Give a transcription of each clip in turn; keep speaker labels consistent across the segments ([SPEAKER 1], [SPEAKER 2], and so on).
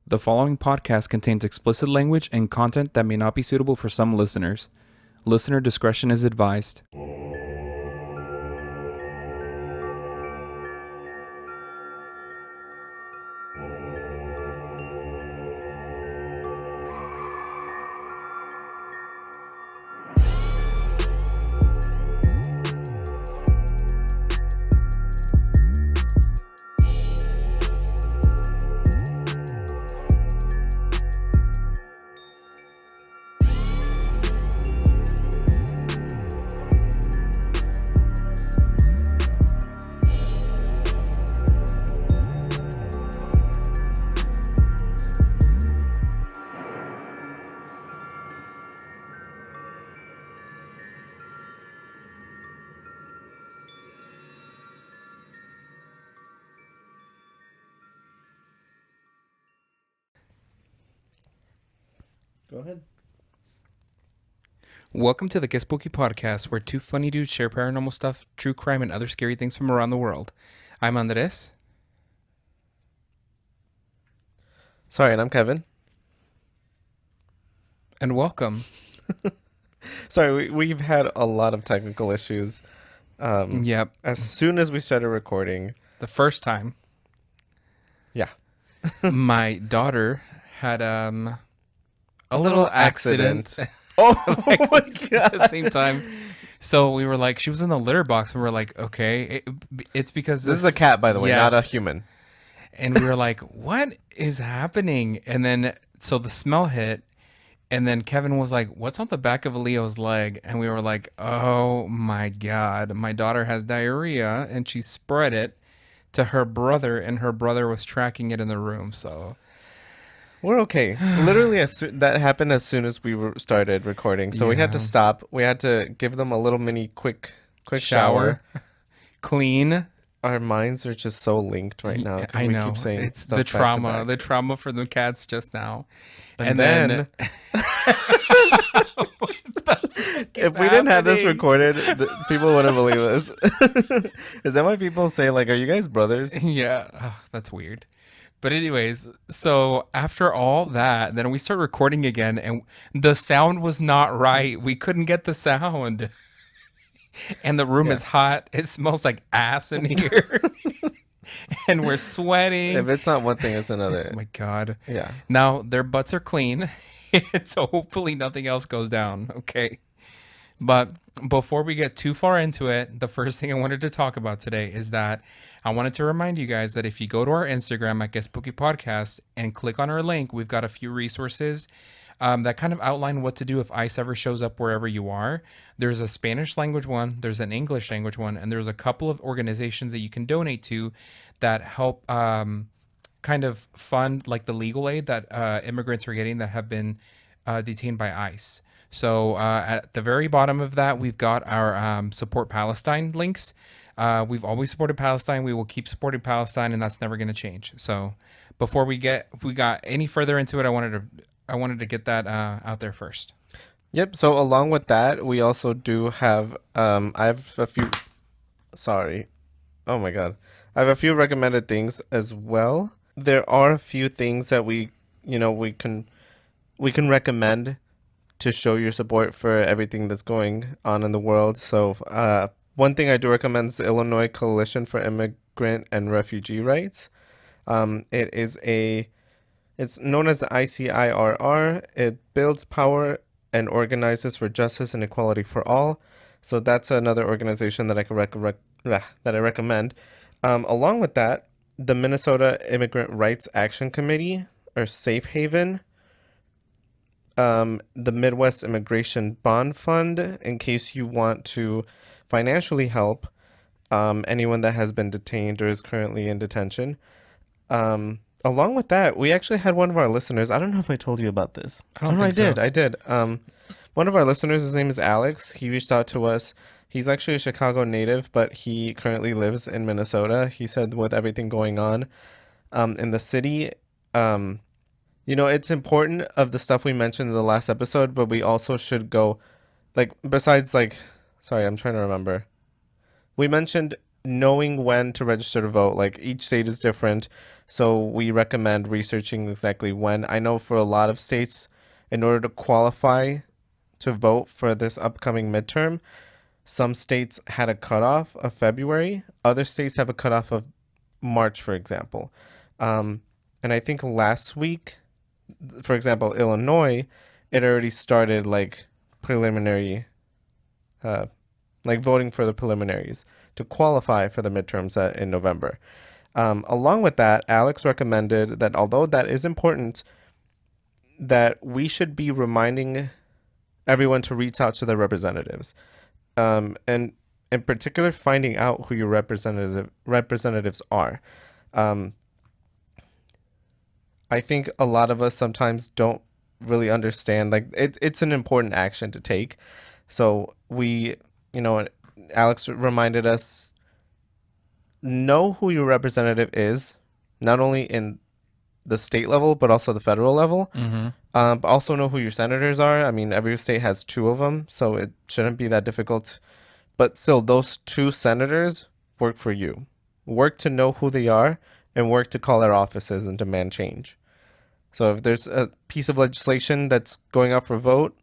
[SPEAKER 1] The following podcast contains explicit language and content that may not be suitable for some listeners. Listener discretion is advised.
[SPEAKER 2] Go ahead.
[SPEAKER 1] Welcome to the Get Spooky Podcast, where two funny dudes share paranormal stuff, true crime, and other scary things from around the world. I'm Andres.
[SPEAKER 2] Sorry, and I'm Kevin.
[SPEAKER 1] And welcome.
[SPEAKER 2] Sorry, we've had a lot of technical issues.
[SPEAKER 1] Yep.
[SPEAKER 2] As soon as we started recording.
[SPEAKER 1] The first time.
[SPEAKER 2] Yeah.
[SPEAKER 1] My daughter had a little accident.
[SPEAKER 2] Oh my
[SPEAKER 1] At
[SPEAKER 2] God.
[SPEAKER 1] the same time. So we were like, she was in the litter box, and we're like, okay, it's because
[SPEAKER 2] This is a cat, by the way, not a
[SPEAKER 1] Yes.
[SPEAKER 2] human.
[SPEAKER 1] And we were like, what is happening? And then, so the smell hit. And then Kevin was like, what's on the back of Leo's leg? And we were like, oh my God, my daughter has diarrhea. And she spread it to her brother, and her brother was tracking it in the room. So
[SPEAKER 2] We're okay. Literally, that happened as soon as we started recording. So we had to
[SPEAKER 1] Yeah.
[SPEAKER 2] stop. We had to give them a little mini quick shower.
[SPEAKER 1] Clean.
[SPEAKER 2] Our minds are just so linked right now. 'Cause
[SPEAKER 1] I
[SPEAKER 2] we
[SPEAKER 1] know.
[SPEAKER 2] keep saying
[SPEAKER 1] It's
[SPEAKER 2] stuff
[SPEAKER 1] the
[SPEAKER 2] back to
[SPEAKER 1] trauma.
[SPEAKER 2] back.
[SPEAKER 1] The trauma for the cats just now.
[SPEAKER 2] And then if we didn't have this recorded, people wouldn't believe us. Is that why people say, like, are you guys brothers?
[SPEAKER 1] Yeah, that's weird. But anyways, so after all that, then we start recording again, and the sound was not right. We couldn't get the sound. And the room
[SPEAKER 2] Yeah.
[SPEAKER 1] is hot. It smells like ass in here. And we're sweating.
[SPEAKER 2] If it's not one thing, it's
[SPEAKER 1] Oh
[SPEAKER 2] another.
[SPEAKER 1] my God.
[SPEAKER 2] Yeah.
[SPEAKER 1] Now their butts are clean. So hopefully nothing else goes down. Okay. But before we get too far into it, the first thing I wanted to talk about today is that I wanted to remind you guys that if you go to our Instagram at Get Spooky Podcast and click on our link, we've got a few resources that kind of outline what to do if ICE ever shows up wherever you are. There's a Spanish language one, there's an English language one, and there's a couple of organizations that you can donate to that help kind of fund like the legal aid that immigrants are getting that have been detained by ICE. So at the very bottom of that, we've got our support Palestine links. We've always supported Palestine. We will keep supporting Palestine, and that's never going to change. So before we got any further into it, I wanted to get that out there first.
[SPEAKER 2] Yep. So along with that, we also do have I have a few sorry. Oh my God. I have a few recommended things as well. There are a few things that we can recommend to show your support for everything that's going on in the world. So one thing I do recommend is the Illinois Coalition for Immigrant and Refugee Rights. It's known as the ICIRR. It builds power and organizes for justice and equality for all. So that's another organization that I can that I recommend. Along with that, the Minnesota Immigrant Rights Action Committee, or Safe Haven, the Midwest Immigration Bond Fund, in case you want to financially help anyone that has been detained or is currently in detention. Along with that, we actually had one of our listeners. I don't know if I told you about this.
[SPEAKER 1] I don't think so.
[SPEAKER 2] I did. One of our listeners, his name is Alex. He reached out to us. He's actually a Chicago native, but he currently lives in Minnesota. He said with everything going on in the city, it's important of the stuff we mentioned in the last episode, but we also should go, like, besides, like, sorry, I'm trying to remember. We mentioned knowing when to register to vote. Like each state is different, so we recommend researching exactly when. I know for a lot of states, in order to qualify to vote for this upcoming midterm, some states had a cutoff of February. Other states have a cutoff of March, for example. Um, and I think last week, for example, Illinois, it already started like preliminary, uh, like voting for the preliminaries to qualify for the midterms in November. Along with that, Alex recommended that although that is important, that we should be reminding everyone to reach out to their representatives, and in particular, finding out who your representatives are. Um, I think a lot of us sometimes don't really understand. Like it's an important action to take. So you know, Alex reminded us, know who your representative is, not only in the state level but also the federal level.
[SPEAKER 1] Mm-hmm.
[SPEAKER 2] But also know who your senators are. I mean, every state has two of them, so it shouldn't be that difficult. But still, those two senators work for you. Work to know who they are and work to call their offices and demand change. So if there's a piece of legislation that's going up for vote,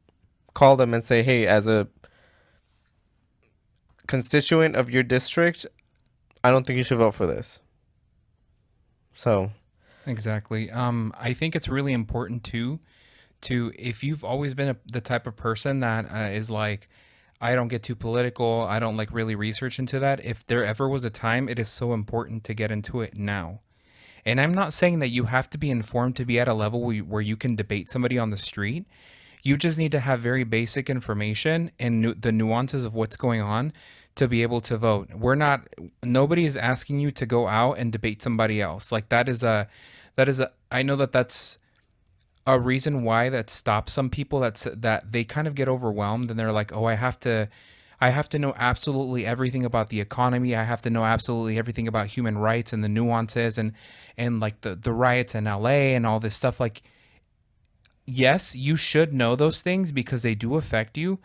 [SPEAKER 2] call them and say, hey, as a constituent of your district, I don't think you should vote for this. So,
[SPEAKER 1] Exactly. I think it's really important too to, if you've always been the type of person that is like, I don't get too political, I don't like really research into that. If there ever was a time, it is so important to get into it now. And I'm not saying that you have to be informed to be at a level where you can debate somebody on the street. You just need to have very basic information and the nuances of what's going on to be able to vote. Nobody is asking you to go out and debate somebody else. Like I know that that's a reason why that stops some people. That they kind of get overwhelmed and they're like, oh, I have to know absolutely everything about the economy. I have to know absolutely everything about human rights and the nuances and like the riots in LA and all this stuff. Like, yes, you should know those things because they do affect you,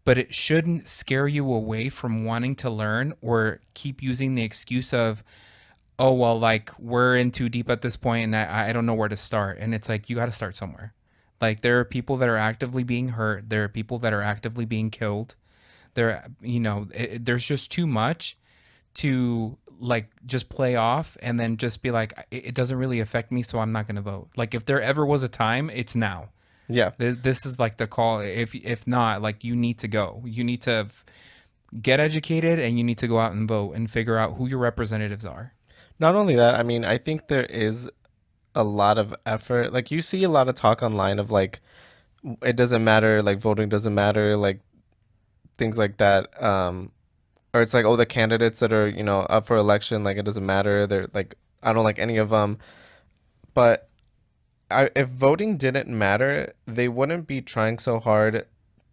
[SPEAKER 1] but it shouldn't scare you away from wanting to learn or keep using the excuse of, oh, well, like we're in too deep at this point and I don't know where to start. And it's like, you got to start somewhere. Like, there are people that are actively being hurt, there are people that are actively being killed. There's just too much to like just play off and then just be like, it doesn't really affect me, so I'm not going to vote. Like, if there ever was a time, it's now.
[SPEAKER 2] yeah.
[SPEAKER 1] This is like the call. If not, like, you need to go. You need to get educated and you need to go out and vote and figure out who your representatives are.
[SPEAKER 2] Not only that, I mean, I think there is a lot of effort. Like you see a lot of talk online of like it doesn't matter, like voting doesn't matter, like things like that. Or it's like, oh, the candidates that are, up for election, like it doesn't matter. They're like, I don't like any of them. But if voting didn't matter, they wouldn't be trying so hard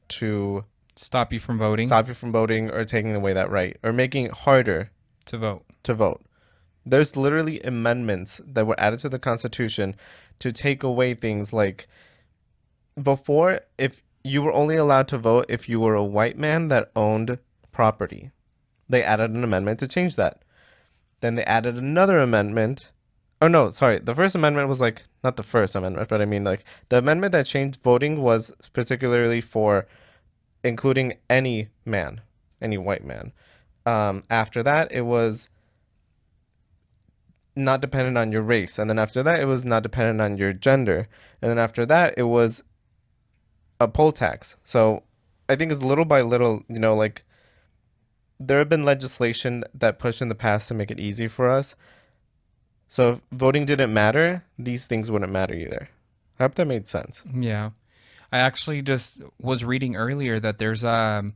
[SPEAKER 2] to
[SPEAKER 1] Stop you from voting
[SPEAKER 2] stop you from voting or taking away that right or making it harder
[SPEAKER 1] to vote.
[SPEAKER 2] to vote. There's literally amendments that were added to the Constitution to take away things like before, if you were only allowed to vote if you were a white man that owned property. They added an amendment to change that. Then they added another amendment. Oh no, sorry. The first amendment was like not the first amendment, but I mean like the amendment that changed voting was particularly for including any man, any white man. After that, it was not dependent on your race, and then after that, it was not dependent on your gender, and then after that, it was a poll tax. So I think it's little by little, like there have been legislation that pushed in the past to make it easy for us. So if voting didn't matter, these things wouldn't matter either. I hope that made sense.
[SPEAKER 1] Yeah. I actually just was reading earlier that there's a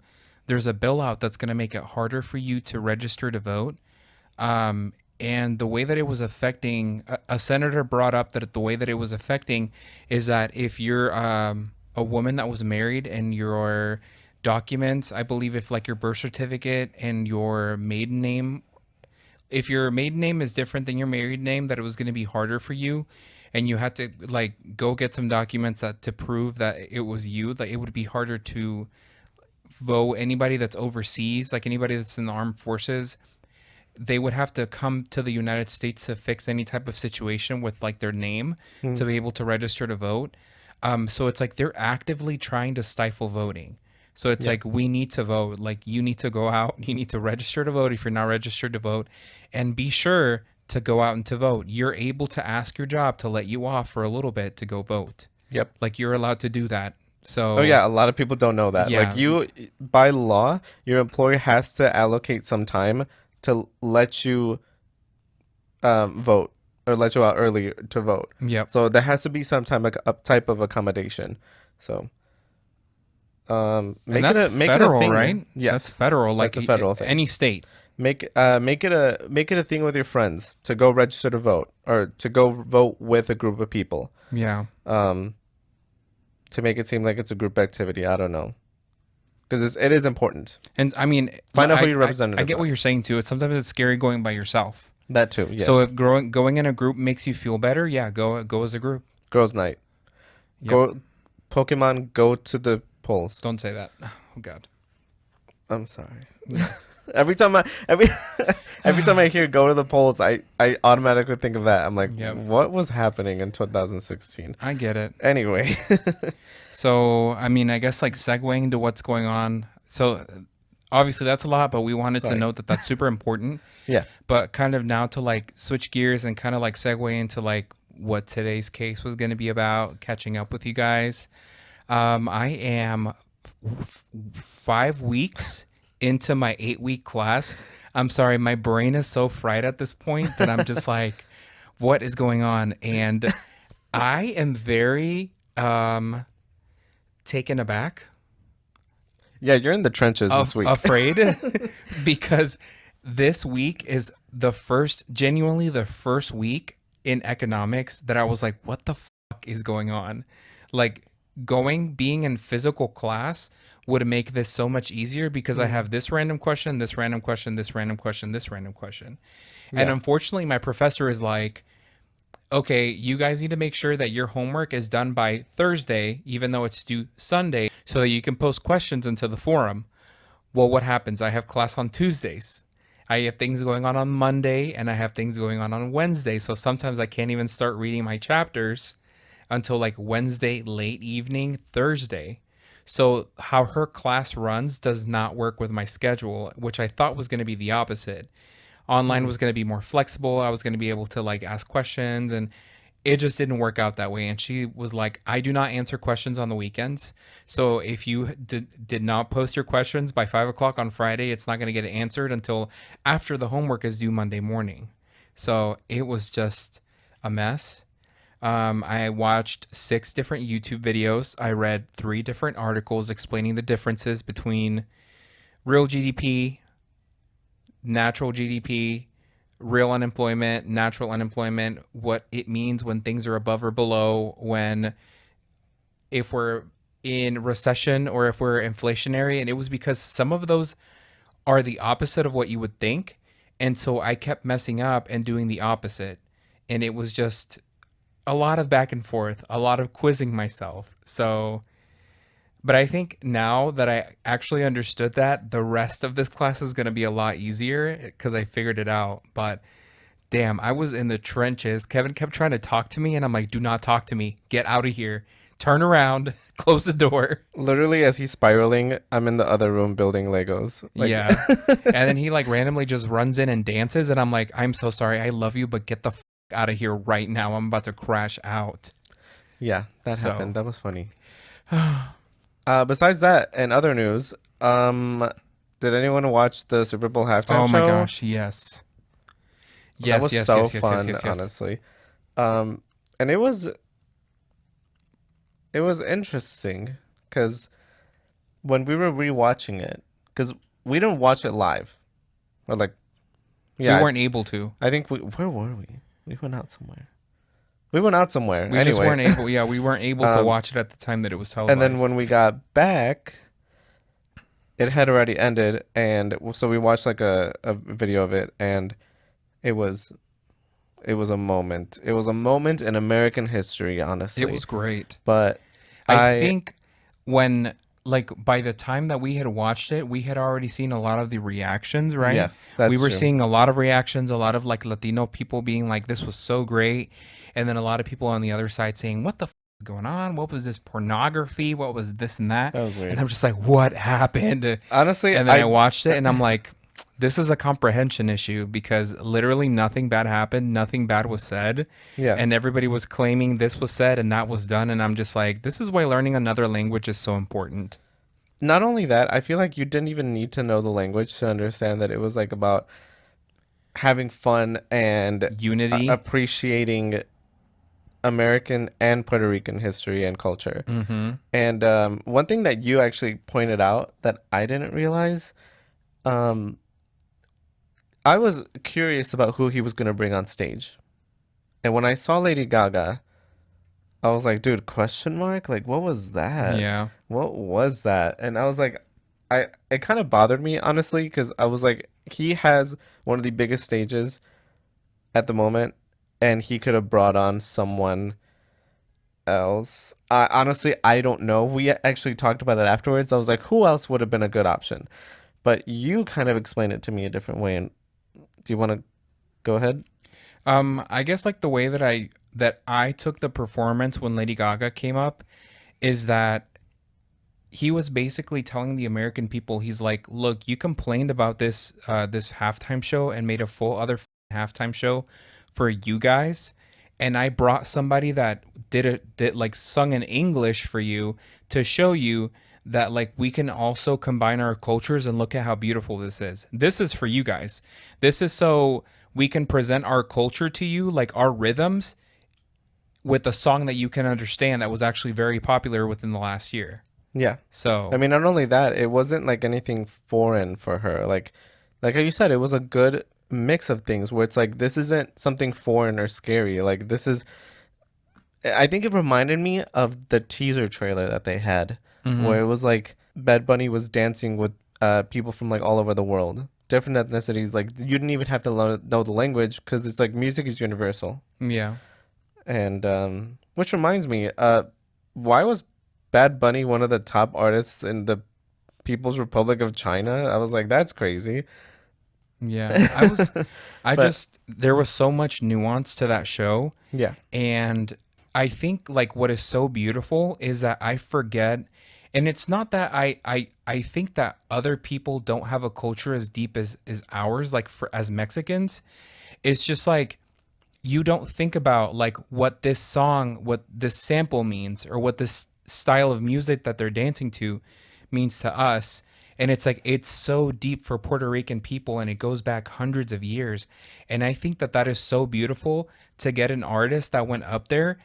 [SPEAKER 1] bill out that's going to make it harder for you to register to vote. And the way that it was affecting, a senator brought up that the way that it was affecting is that if you're a woman that was married and your documents, I believe if like your birth certificate and your maiden name, if your maiden name is different than your married name, that it was going to be harder for you and you had to like go get some documents to prove that it was you, like it would be harder to vote. Anybody that's overseas, like anybody that's in the armed forces, they would have to come to the United States to fix any type of situation with like their name
[SPEAKER 2] Hmm.
[SPEAKER 1] to be able to register to vote. So it's like they're actively trying to stifle voting. So it's
[SPEAKER 2] Yeah.
[SPEAKER 1] like we need to vote. Like you need to go out, you need to register to vote if you're not registered to vote, and be sure to go out and to vote. You're able to ask your job to let you off for a little bit to go vote.
[SPEAKER 2] Yep.
[SPEAKER 1] Like you're allowed to do that.
[SPEAKER 2] Oh
[SPEAKER 1] So
[SPEAKER 2] yeah, a lot of people don't know that. Like
[SPEAKER 1] yeah,
[SPEAKER 2] you, by law, your employer has to allocate some time to let you vote or let you out early to vote.
[SPEAKER 1] yep.
[SPEAKER 2] So there has to be some time, like a type of accommodation. So
[SPEAKER 1] And
[SPEAKER 2] make it
[SPEAKER 1] that's
[SPEAKER 2] a
[SPEAKER 1] federal,
[SPEAKER 2] thing.
[SPEAKER 1] right? That's
[SPEAKER 2] Yes,
[SPEAKER 1] federal.
[SPEAKER 2] that's
[SPEAKER 1] Like
[SPEAKER 2] a federal thing.
[SPEAKER 1] any state.
[SPEAKER 2] Make it a thing with your friends to go register to vote or to go vote with a group of people.
[SPEAKER 1] Yeah.
[SPEAKER 2] Um, to make it seem like it's a group activity. I don't know, because it is important.
[SPEAKER 1] And I mean,
[SPEAKER 2] Find out who your
[SPEAKER 1] I
[SPEAKER 2] representatives
[SPEAKER 1] get what
[SPEAKER 2] are.
[SPEAKER 1] you're saying too. It's sometimes it's scary going by yourself.
[SPEAKER 2] That too.
[SPEAKER 1] So
[SPEAKER 2] Yes.
[SPEAKER 1] if going in a group makes you feel better, yeah, go as a group.
[SPEAKER 2] Girls' night.
[SPEAKER 1] Yep.
[SPEAKER 2] Go, Pokemon. Go to the polls.
[SPEAKER 1] Don't say that. Oh God.
[SPEAKER 2] I'm sorry.
[SPEAKER 1] Yeah.
[SPEAKER 2] Every time I every time I hear go to the polls, I automatically think of that. I'm like,
[SPEAKER 1] Yep.
[SPEAKER 2] what was happening in 2016?
[SPEAKER 1] I get it.
[SPEAKER 2] Anyway.
[SPEAKER 1] So I mean, I guess like segueing into what's going on. So obviously that's a lot, but we wanted to
[SPEAKER 2] Sorry.
[SPEAKER 1] note that that's super important.
[SPEAKER 2] Yeah.
[SPEAKER 1] But kind of now to like switch gears and kind of like segue into like what today's case was going to be about, catching up with you guys. I am 5 weeks into my 8 week class. I'm sorry, my brain is so fried at this point that I'm just like, what is going on? And I am very taken aback,
[SPEAKER 2] Yeah, you're in the trenches this week.
[SPEAKER 1] afraid, because this week is genuinely the first week in economics that I was like, what the fuck is going on? Like being in physical class would make this so much easier because I
[SPEAKER 2] Mm.
[SPEAKER 1] have this random question, this random question, this random question, this random question. And
[SPEAKER 2] Yeah.
[SPEAKER 1] unfortunately, my professor is like, okay, you guys need to make sure that your homework is done by Thursday, even though it's due Sunday, so that you can post questions into the forum. Well, what happens? I have class on Tuesdays. I have things going on Monday, and I have things going on Wednesday. So sometimes I can't even start reading my chapters until like Wednesday, late evening, Thursday. So how her class runs does not work with my schedule, which I thought was going to be the opposite. Online
[SPEAKER 2] Mm.
[SPEAKER 1] was going to be more flexible. I was going to be able to like ask questions, and it just didn't work out that way. And she was like, I do not answer questions on the weekends. So if you did not post your questions by 5 o'clock on Friday, it's not going to get answered until after the homework is due Monday morning. So it was just a mess. I watched 6 different YouTube videos. I read 3 different articles explaining the differences between real GDP, natural GDP, real unemployment, natural unemployment, what it means when things are above or below, when if we're in recession or if we're inflationary. And it was because some of those are the opposite of what you would think. And so I kept messing up and doing the opposite. And it was just a lot of back and forth, a lot of quizzing myself. So, but I think now that I actually understood that, the rest of this class is going to be a lot easier because I figured it out. But damn, I was in the trenches. Kevin kept trying to talk to me, and I'm like, do not talk to me. Get out of here. Turn around. Close the door.
[SPEAKER 2] Literally, as he's spiraling, I'm in the other room building Legos. Like,
[SPEAKER 1] Yeah. And then he like randomly just runs in and dances, and I'm like, I'm so sorry. I love you, but get the out of here right now. I'm about to crash out.
[SPEAKER 2] yeah, that
[SPEAKER 1] So,
[SPEAKER 2] happened. That was funny. Besides that and other news, did anyone watch the Super Bowl halftime
[SPEAKER 1] oh my
[SPEAKER 2] show?
[SPEAKER 1] gosh, yes.
[SPEAKER 2] That
[SPEAKER 1] Yes,
[SPEAKER 2] was
[SPEAKER 1] yes,
[SPEAKER 2] so
[SPEAKER 1] yes, yes, yes,
[SPEAKER 2] fun,
[SPEAKER 1] yes, yes.
[SPEAKER 2] honestly. And it was interesting because when we were rewatching it, because we didn't watch it live, or like,
[SPEAKER 1] We
[SPEAKER 2] yeah,
[SPEAKER 1] weren't able to.
[SPEAKER 2] I think where were we? We went out somewhere. We went out somewhere.
[SPEAKER 1] We just
[SPEAKER 2] Anyway,
[SPEAKER 1] weren't able. Yeah, we weren't able to
[SPEAKER 2] um,
[SPEAKER 1] watch it at the time that it was
[SPEAKER 2] and then
[SPEAKER 1] televised.
[SPEAKER 2] when we got back, it had already ended, and so we watched like a video of it, and it was it was a moment. It was a moment in American history,
[SPEAKER 1] It
[SPEAKER 2] honestly.
[SPEAKER 1] was great.
[SPEAKER 2] But
[SPEAKER 1] I
[SPEAKER 2] I
[SPEAKER 1] think when like by the time that we had watched it, we had already seen a lot of the reactions, right?
[SPEAKER 2] Yes,
[SPEAKER 1] We
[SPEAKER 2] that's
[SPEAKER 1] were
[SPEAKER 2] true.
[SPEAKER 1] seeing a lot of reactions, a lot of like Latino people being like, this was so great. And then a lot of people on the other side saying, what the is going on? What was this pornography? What was this and that?
[SPEAKER 2] That was
[SPEAKER 1] And
[SPEAKER 2] weird.
[SPEAKER 1] I'm just like, what happened?
[SPEAKER 2] Honestly,
[SPEAKER 1] And then I
[SPEAKER 2] I
[SPEAKER 1] watched it and I'm like, this is a comprehension issue because literally nothing bad happened, nothing bad was said,
[SPEAKER 2] yeah.
[SPEAKER 1] and everybody was claiming this was said and that was done. And I'm just like, this is why learning another language is so important.
[SPEAKER 2] Not only that, I feel like you didn't even need to know the language to understand that it was like about having fun and
[SPEAKER 1] Unity.
[SPEAKER 2] appreciating American and Puerto Rican history and culture.
[SPEAKER 1] Mm-hmm.
[SPEAKER 2] And one thing that you actually pointed out that I didn't realize, um, I was curious about who he was going to bring on stage. And when I saw Lady Gaga, I was like, dude, question mark? Like, what was that?
[SPEAKER 1] Yeah.
[SPEAKER 2] What was that? And I was like, it kind of bothered me, honestly, because I was like, he has one of the biggest stages at the moment, and he could have brought on someone else. Honestly, I don't know. We actually talked about it afterwards. I was like, who else would have been a good option? But you kind of explained it to me a different way. And do you want to go ahead?
[SPEAKER 1] I guess like the way that I took the performance when Lady Gaga came up is that he was basically telling the American people, he's like, look, you complained about this halftime show and made a full other halftime show for you guys, and I brought somebody that did like sung in English for you to show you that like we can also combine our cultures and look at how beautiful this is. This is for you guys. This is so we can present our culture to you, like our rhythms, with a song that you can understand that was actually very popular within the last year.
[SPEAKER 2] Yeah. I
[SPEAKER 1] So
[SPEAKER 2] mean, not only that, it wasn't like anything foreign for her. Like you said, it was a good mix of things where it's like this isn't something foreign or scary. Like this is, I think it reminded me of the teaser trailer that they had,
[SPEAKER 1] mm-hmm.
[SPEAKER 2] where it was like Bad Bunny was dancing with people from like all over the world, different ethnicities. Like you didn't even have to know the language because it's like music is universal.
[SPEAKER 1] Yeah.
[SPEAKER 2] And which reminds me, why was Bad Bunny one of the top artists in the People's Republic of China? I was like, that's crazy.
[SPEAKER 1] Yeah. I
[SPEAKER 2] But
[SPEAKER 1] just, there was so much nuance to that show.
[SPEAKER 2] yeah,
[SPEAKER 1] And I think like what is so beautiful is that I forget, and it's not that I think that other people don't have a culture as deep as ours, like for as Mexicans. It's just like, you don't think about like what this song, what this sample means, or what this style of music that they're dancing to means to us. And it's like it's so deep for Puerto Rican people and it goes back hundreds of years. And I think that that is so beautiful to get an artist that went up there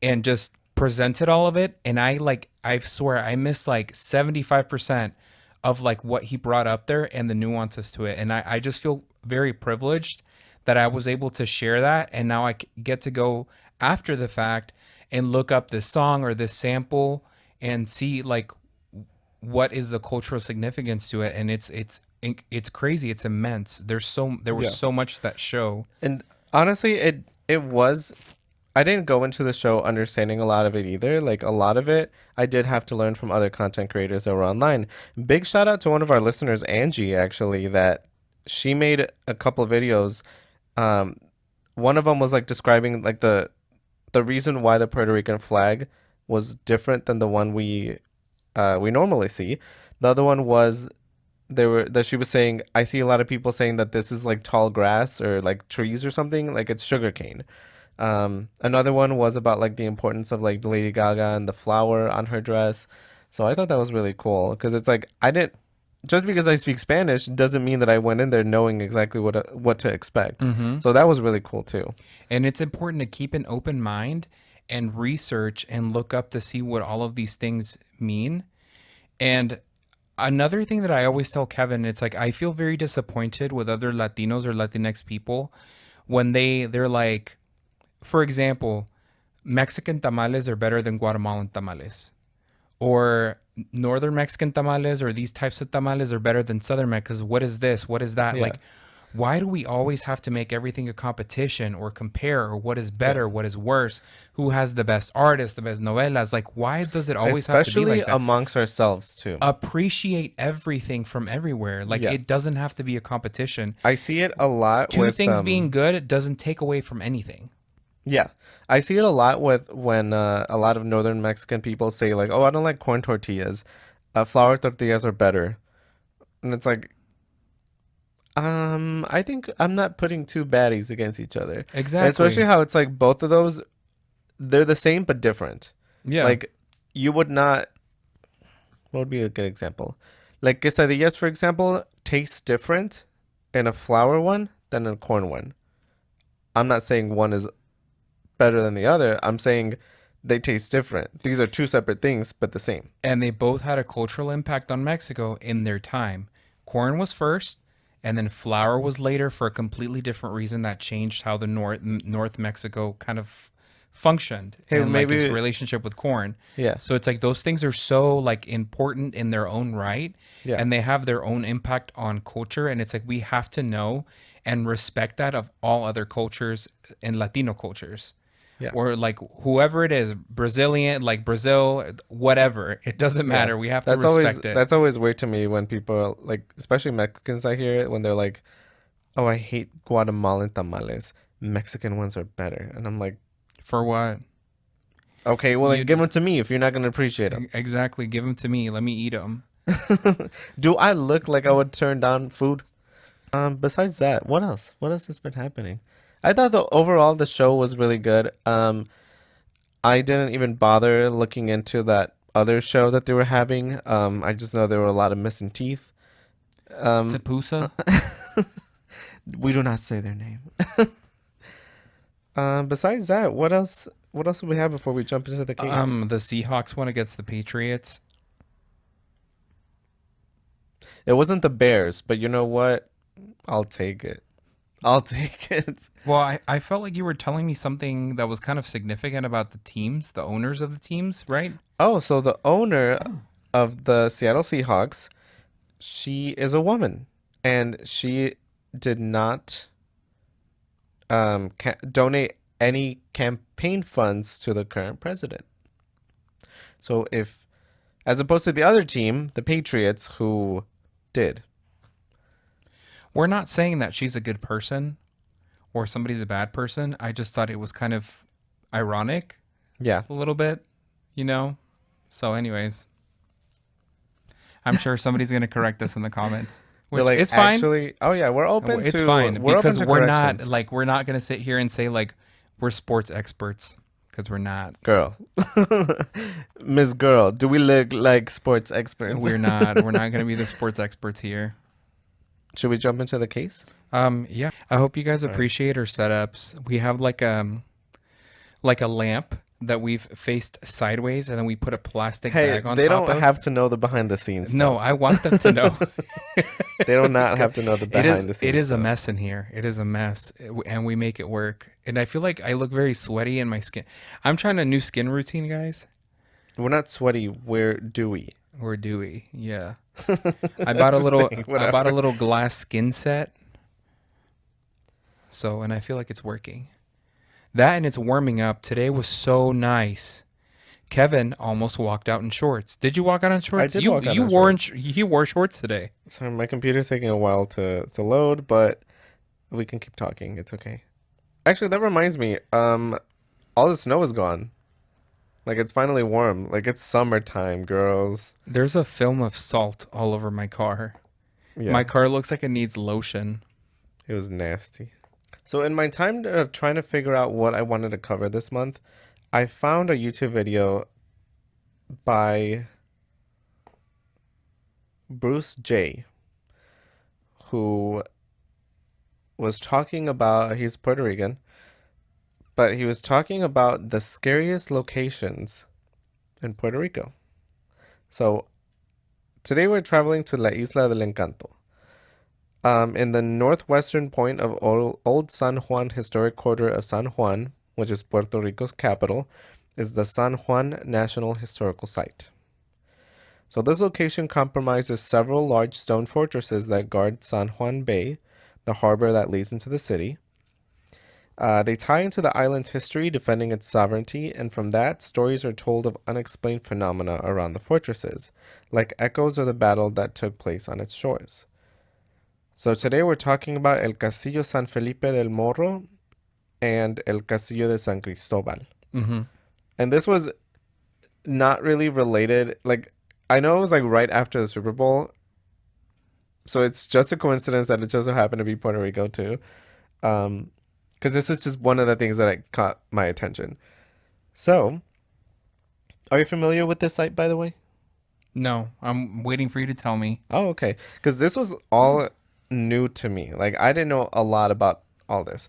[SPEAKER 1] and just presented all of it. And I swear I missed like 75% of like what he brought up there and the nuances to it. And I just feel very privileged that I was able to share that. And now get to go after the fact and look up this song or this sample and see like what is the cultural significance to it. And it's crazy. It's immense. There was
[SPEAKER 2] yeah.
[SPEAKER 1] so much to that show.
[SPEAKER 2] And honestly, it was. I didn't go into the show understanding a lot of it either. Like a lot of it, I did have to learn from other content creators that were online. Big shout out to one of our listeners, Angie, actually, that she made a couple of videos. Um, One of them was like describing like the reason why the Puerto Rican flag was different than the one we normally see. The other one was they were that she was saying I see a lot of people saying that this is like tall grass or like trees or something, like it's sugarcane. Another one was about like the importance of like Lady Gaga and the flower on her dress. So I thought that was really cool because it's like I didn't just because I speak Spanish doesn't mean that I went in there knowing exactly what to expect.
[SPEAKER 1] Mm-hmm.
[SPEAKER 2] So that was really cool too.
[SPEAKER 1] And it's important to keep an open mind and research and look up to see what all of these things mean. And another thing that I always tell Kevin, it's like I feel very disappointed with other Latinos or Latinx people when they're like, for example, Mexican tamales are better than Guatemalan tamales, or northern Mexican tamales or these types of tamales are better than southern Mexican. What is this? What is that?
[SPEAKER 2] Yeah.
[SPEAKER 1] Like, Why do we always have to make everything a competition or compare or what is
[SPEAKER 2] Yeah.
[SPEAKER 1] better, what is worse, who has the best artists, the best novelas? Like, why does it always have to be
[SPEAKER 2] Especially
[SPEAKER 1] like that?
[SPEAKER 2] amongst ourselves too.
[SPEAKER 1] Appreciate everything from everywhere. Like,
[SPEAKER 2] Yeah.
[SPEAKER 1] it doesn't have to be a competition.
[SPEAKER 2] I see it a lot
[SPEAKER 1] Two
[SPEAKER 2] with
[SPEAKER 1] things being good, it doesn't take away from anything.
[SPEAKER 2] yeah. I see it a lot with when a lot of northern Mexican people say like, "Oh, I don't like corn tortillas. Flour tortillas are better." And it's like, I think I'm not putting two baddies against each other. And especially
[SPEAKER 1] Exactly.
[SPEAKER 2] how it's like both of those, they're the same but different.
[SPEAKER 1] Yeah.
[SPEAKER 2] Like you would not, what would be a good example? Like quesadillas, for example, tastes different in a flour one than in a corn one. I'm not saying one is better than the other. I'm saying they taste different. These are two separate things, but the same.
[SPEAKER 1] And they both had a cultural impact on Mexico in their time. Corn was first, and then flour was later for a completely different reason that changed how the North Mexico kind of functioned
[SPEAKER 2] Hey,
[SPEAKER 1] and like its
[SPEAKER 2] maybe,
[SPEAKER 1] relationship with corn.
[SPEAKER 2] yeah,
[SPEAKER 1] So it's like those things are so like important in their own right,
[SPEAKER 2] yeah,
[SPEAKER 1] and they have their own impact on culture. And it's like we have to know and respect that of all other cultures and Latino cultures
[SPEAKER 2] yeah,
[SPEAKER 1] or like whoever it is, Brazilian, like Brazil, whatever. It doesn't
[SPEAKER 2] yeah.
[SPEAKER 1] matter. We have to respect it.
[SPEAKER 2] That's always weird to me when people like, especially Mexicans, I hear it when they're like, "Oh, I hate Guatemalan tamales. Mexican ones are better," and I'm like,
[SPEAKER 1] For what?
[SPEAKER 2] "Okay, well then
[SPEAKER 1] You
[SPEAKER 2] give them to me if you're not gonna appreciate them."
[SPEAKER 1] exactly give them to me. Let me eat them.
[SPEAKER 2] Do I look like I would turn down food? Besides that, what else? What else has been happening? I thought the overall the show was really good. I didn't even bother looking into that other show that they were having. I just know there were a lot of missing teeth. Um,
[SPEAKER 1] Tapusa.
[SPEAKER 2] we do not say their name. Besides that, what else? What else do we have before we jump into the case?
[SPEAKER 1] The Seahawks won against the Patriots.
[SPEAKER 2] It wasn't the Bears, but you know what? I'll take it. I'll take it.
[SPEAKER 1] Well, I felt like you were telling me something that was kind of significant about the teams, the owners of the teams, right?
[SPEAKER 2] Oh, so the owner of the Seattle Seahawks, she is a woman, and she did not donate any campaign funds to the current president. So if, as opposed to the other team, the Patriots, who did.
[SPEAKER 1] We're not saying that she's a good person or somebody's a bad person. I just thought it was kind of ironic
[SPEAKER 2] Yeah.
[SPEAKER 1] a little bit, you know? So, anyways, I'm sure somebody's going to correct us in the comments,
[SPEAKER 2] They're
[SPEAKER 1] which
[SPEAKER 2] like,
[SPEAKER 1] is fine.
[SPEAKER 2] actually, oh yeah,
[SPEAKER 1] It's fine
[SPEAKER 2] we're open
[SPEAKER 1] because
[SPEAKER 2] to corrections.
[SPEAKER 1] we're not going to sit here and say like we're sports experts because we're not.
[SPEAKER 2] Girl. Miss Girl, do we look like sports experts?
[SPEAKER 1] We're not going to be the sports experts here.
[SPEAKER 2] Should we jump into the case?
[SPEAKER 1] Yeah. I hope you guys
[SPEAKER 2] All right.
[SPEAKER 1] appreciate our setups. We have like a lamp that we've faced sideways and then we put a plastic
[SPEAKER 2] Hey,
[SPEAKER 1] bag on
[SPEAKER 2] they
[SPEAKER 1] top
[SPEAKER 2] don't
[SPEAKER 1] of.
[SPEAKER 2] have to know the behind the scenes
[SPEAKER 1] No,
[SPEAKER 2] stuff.
[SPEAKER 1] I want them to know.
[SPEAKER 2] They do not have to know the behind the
[SPEAKER 1] It
[SPEAKER 2] scenes
[SPEAKER 1] is a
[SPEAKER 2] stuff.
[SPEAKER 1] mess in here. It is a mess, and we make it work. And I feel like I look very sweaty in my skin. I'm trying a new skin routine, guys.
[SPEAKER 2] We're not sweaty, we're dewy.
[SPEAKER 1] We're dewy. Yeah.
[SPEAKER 2] Just saying,
[SPEAKER 1] I bought a
[SPEAKER 2] whatever.
[SPEAKER 1] little glass skin set. So, and I feel like it's working. That and it's warming up. Today was so nice. Kevin almost walked out in shorts. Did you walk out in
[SPEAKER 2] I
[SPEAKER 1] shorts?
[SPEAKER 2] did walk out
[SPEAKER 1] You
[SPEAKER 2] on
[SPEAKER 1] wore
[SPEAKER 2] shorts.
[SPEAKER 1] you wore shorts today.
[SPEAKER 2] Sorry, my computer's taking a while to load, but we can keep talking. It's okay. Actually, that reminds me. All the snow is gone. Like it's finally warm. Like it's summertime, girls.
[SPEAKER 1] There's a film of salt all over my car. My
[SPEAKER 2] Yeah,
[SPEAKER 1] car looks like it needs lotion.
[SPEAKER 2] it was nasty. So in my time of trying to figure out what I wanted to cover this month, I found a YouTube video by Bruce J, who was talking about, he's Puerto Rican, but he was talking about the scariest locations in Puerto Rico. So today we're traveling to La Isla del Encanto. In the northwestern point of Old San Juan Historic Quarter of San Juan, which is Puerto Rico's capital, is the San Juan National Historical Site. So this location comprises several large stone fortresses that guard San Juan Bay, the harbor that leads into the city. They tie into the island's history, defending its sovereignty, and from that, stories are told of unexplained phenomena around the fortresses, like echoes of the battle that took place on its shores. So today we're talking about El Castillo San Felipe del Morro and El Castillo de San Cristóbal.
[SPEAKER 1] Mm-hmm.
[SPEAKER 2] And this was not really related. Like, I know it was like right after the Super Bowl, so it's just a coincidence that it just so happened to be Puerto Rico too. Because this is just one of the things that caught my attention. So, are you familiar with this site, by the way?
[SPEAKER 1] No, I'm waiting for you to tell me.
[SPEAKER 2] Oh, okay. Because this was all new to me. Like, I didn't know a lot about all this.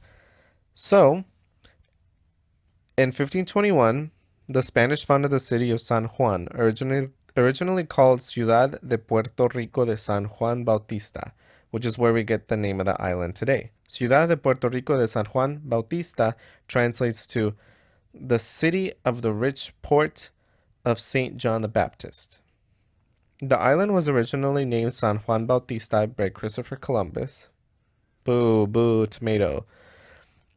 [SPEAKER 2] So, in 1521, the Spanish founded the city of San Juan, originally called Ciudad de Puerto Rico de San Juan Bautista, which is where we get the name of the island today. Ciudad de Puerto Rico de San Juan Bautista translates to the city of the rich port of St. John the Baptist. The island was originally named San Juan Bautista by Christopher Columbus. Boo, boo, tomato.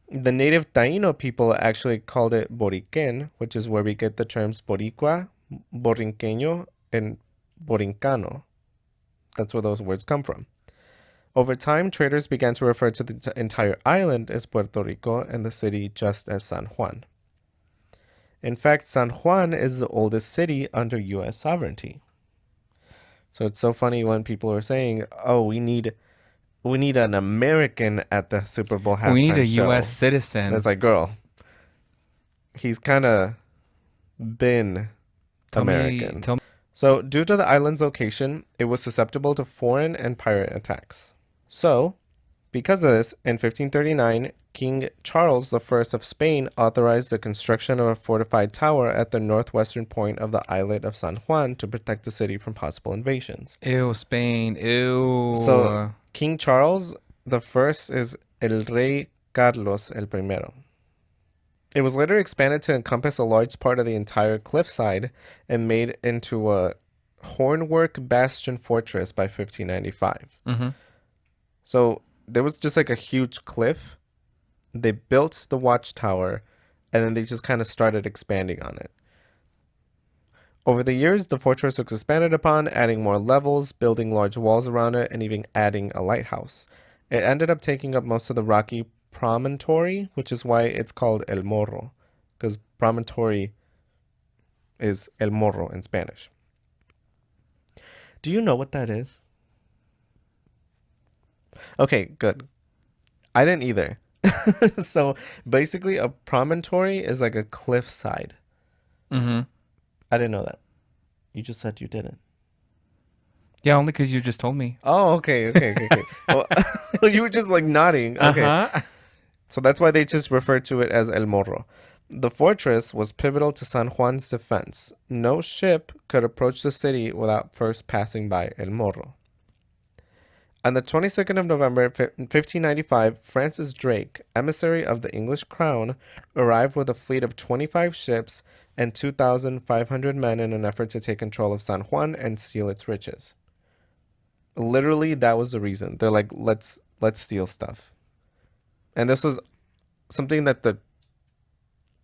[SPEAKER 2] The native Taino people actually called it Boriquen, which is where we get the terms Boricua, Borinqueño, and Borincano. That's where those words come from. Over time, traders began to refer to the entire island as Puerto Rico and the city just as San Juan. In fact, San Juan is the oldest city under U.S. sovereignty. So it's so funny when people are saying, "Oh, we need an American at the Super Bowl
[SPEAKER 1] We need
[SPEAKER 2] halftime
[SPEAKER 1] a
[SPEAKER 2] show."
[SPEAKER 1] U.S. citizen.
[SPEAKER 2] That's like, girl, he's kind of been American.
[SPEAKER 1] Tell me.
[SPEAKER 2] So, due to the island's location, it was susceptible to foreign and pirate attacks. So, because of this, in 1539, King Charles I of Spain authorized the construction of a fortified tower at the northwestern point of the islet of San Juan to protect the city from possible invasions.
[SPEAKER 1] Ew, Spain. Ew.
[SPEAKER 2] So, King Charles I is El Rey Carlos el Primero. It was later expanded to encompass a large part of the entire cliffside and made into a hornwork bastion fortress by 1595.
[SPEAKER 1] Mm-hmm.
[SPEAKER 2] So there was just like a huge cliff. They built the watchtower and then they just kind of started expanding on it. Over the years, the fortress was expanded upon, adding more levels, building large walls around it, and even adding a lighthouse. It ended up taking up most of the rocky promontory, which is why it's called El Morro, because promontory is El Morro in Spanish. Do you know what that is? Okay, good. I didn't either. So basically, a promontory is like a cliffside.
[SPEAKER 1] Mm-hmm.
[SPEAKER 2] I didn't know that. You just said you didn't.
[SPEAKER 1] Yeah, only because you just told me.
[SPEAKER 2] Oh, okay. Well, you were just like nodding. Okay.
[SPEAKER 1] Uh-huh.
[SPEAKER 2] So that's why they just refer to it as El Morro. The fortress was pivotal to San Juan's defense. No ship could approach the city without first passing by El Morro. On the 22nd of November 1595, Francis Drake, emissary of the English crown, arrived with a fleet of 25 ships and 2,500 men in an effort to take control of San Juan and steal its riches. Literally, that was the reason. They're like, let's steal stuff. And this was something that the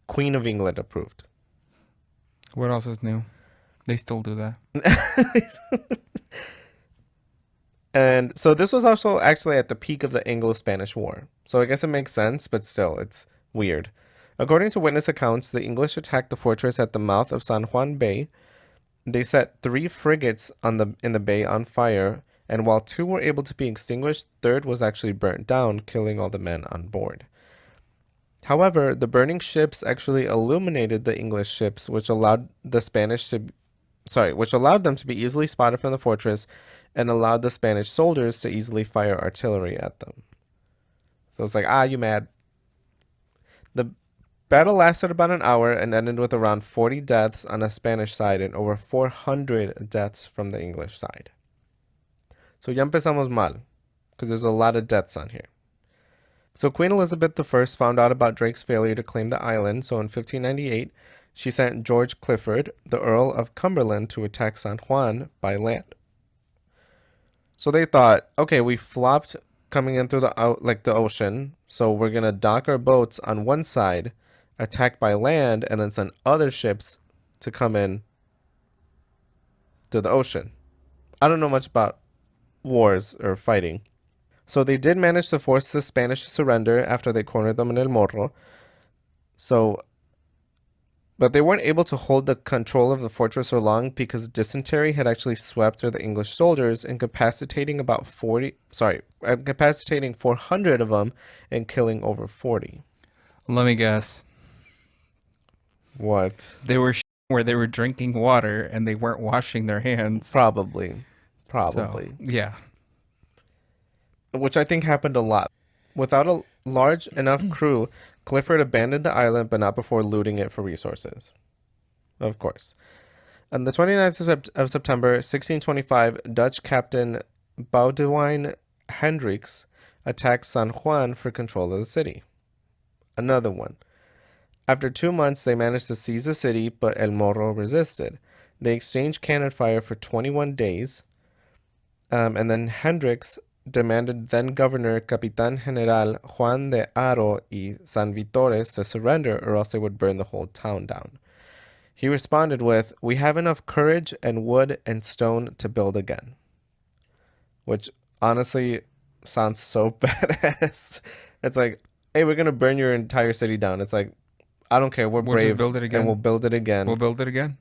[SPEAKER 2] Queen of England approved.
[SPEAKER 1] What else is new? They still do that.
[SPEAKER 2] And so this was also actually at the peak of the Anglo-Spanish War. So I guess it makes sense, but still, it's weird. According to witness accounts, the English attacked the fortress at the mouth of San Juan Bay. They set 3 frigates in the bay on fire, and while 2 were able to be extinguished, third was actually burnt down, killing all the men on board. However, the burning ships actually illuminated the English ships, which allowed them to be easily spotted from the fortress and allowed the Spanish soldiers to easily fire artillery at them. So it's like, you mad. The battle lasted about an hour and ended with around 40 deaths on the Spanish side and over 400 deaths from the English side. So ya empezamos mal, because there's a lot of deaths on here. So Queen Elizabeth I found out about Drake's failure to claim the island, so in 1598, she sent George Clifford, the Earl of Cumberland, to attack San Juan by land. So they thought, okay, we flopped coming in through the ocean. So we're gonna dock our boats on one side, attack by land, and then send other ships to come in through the ocean. I don't know much about wars or fighting. So they did manage to force the Spanish to surrender after they cornered them in El Morro. So, but they weren't able to hold the control of the fortress for long because dysentery had actually swept through the English soldiers, incapacitating incapacitating 400 of them and killing over 40.
[SPEAKER 1] Let me guess.
[SPEAKER 2] What?
[SPEAKER 1] They were where they were drinking water and they weren't washing their hands.
[SPEAKER 2] Probably.
[SPEAKER 1] So,
[SPEAKER 2] Probably.
[SPEAKER 1] yeah.
[SPEAKER 2] Which I think happened a lot. Without a large enough crew, Clifford abandoned the island, but not before looting it for resources. Of course. On the 29th of September, 1625, Dutch Captain Boudewijn Hendricks attacked San Juan for control of the city. Another one. After 2 months, they managed to seize the city, but El Morro resisted. They exchanged cannon fire for 21 days, and then Hendricks demanded then-Governor Capitan General Juan de Haro y San Vitores to surrender, or else they would burn the whole town down. He responded with, "We have enough courage and wood and stone to build again." Which honestly sounds so badass. It's like, hey, we're going to burn your entire city down. It's like, I don't care. We're
[SPEAKER 1] We'll just
[SPEAKER 2] brave
[SPEAKER 1] build it again.
[SPEAKER 2] and we'll build it again.
[SPEAKER 1] We'll build it again.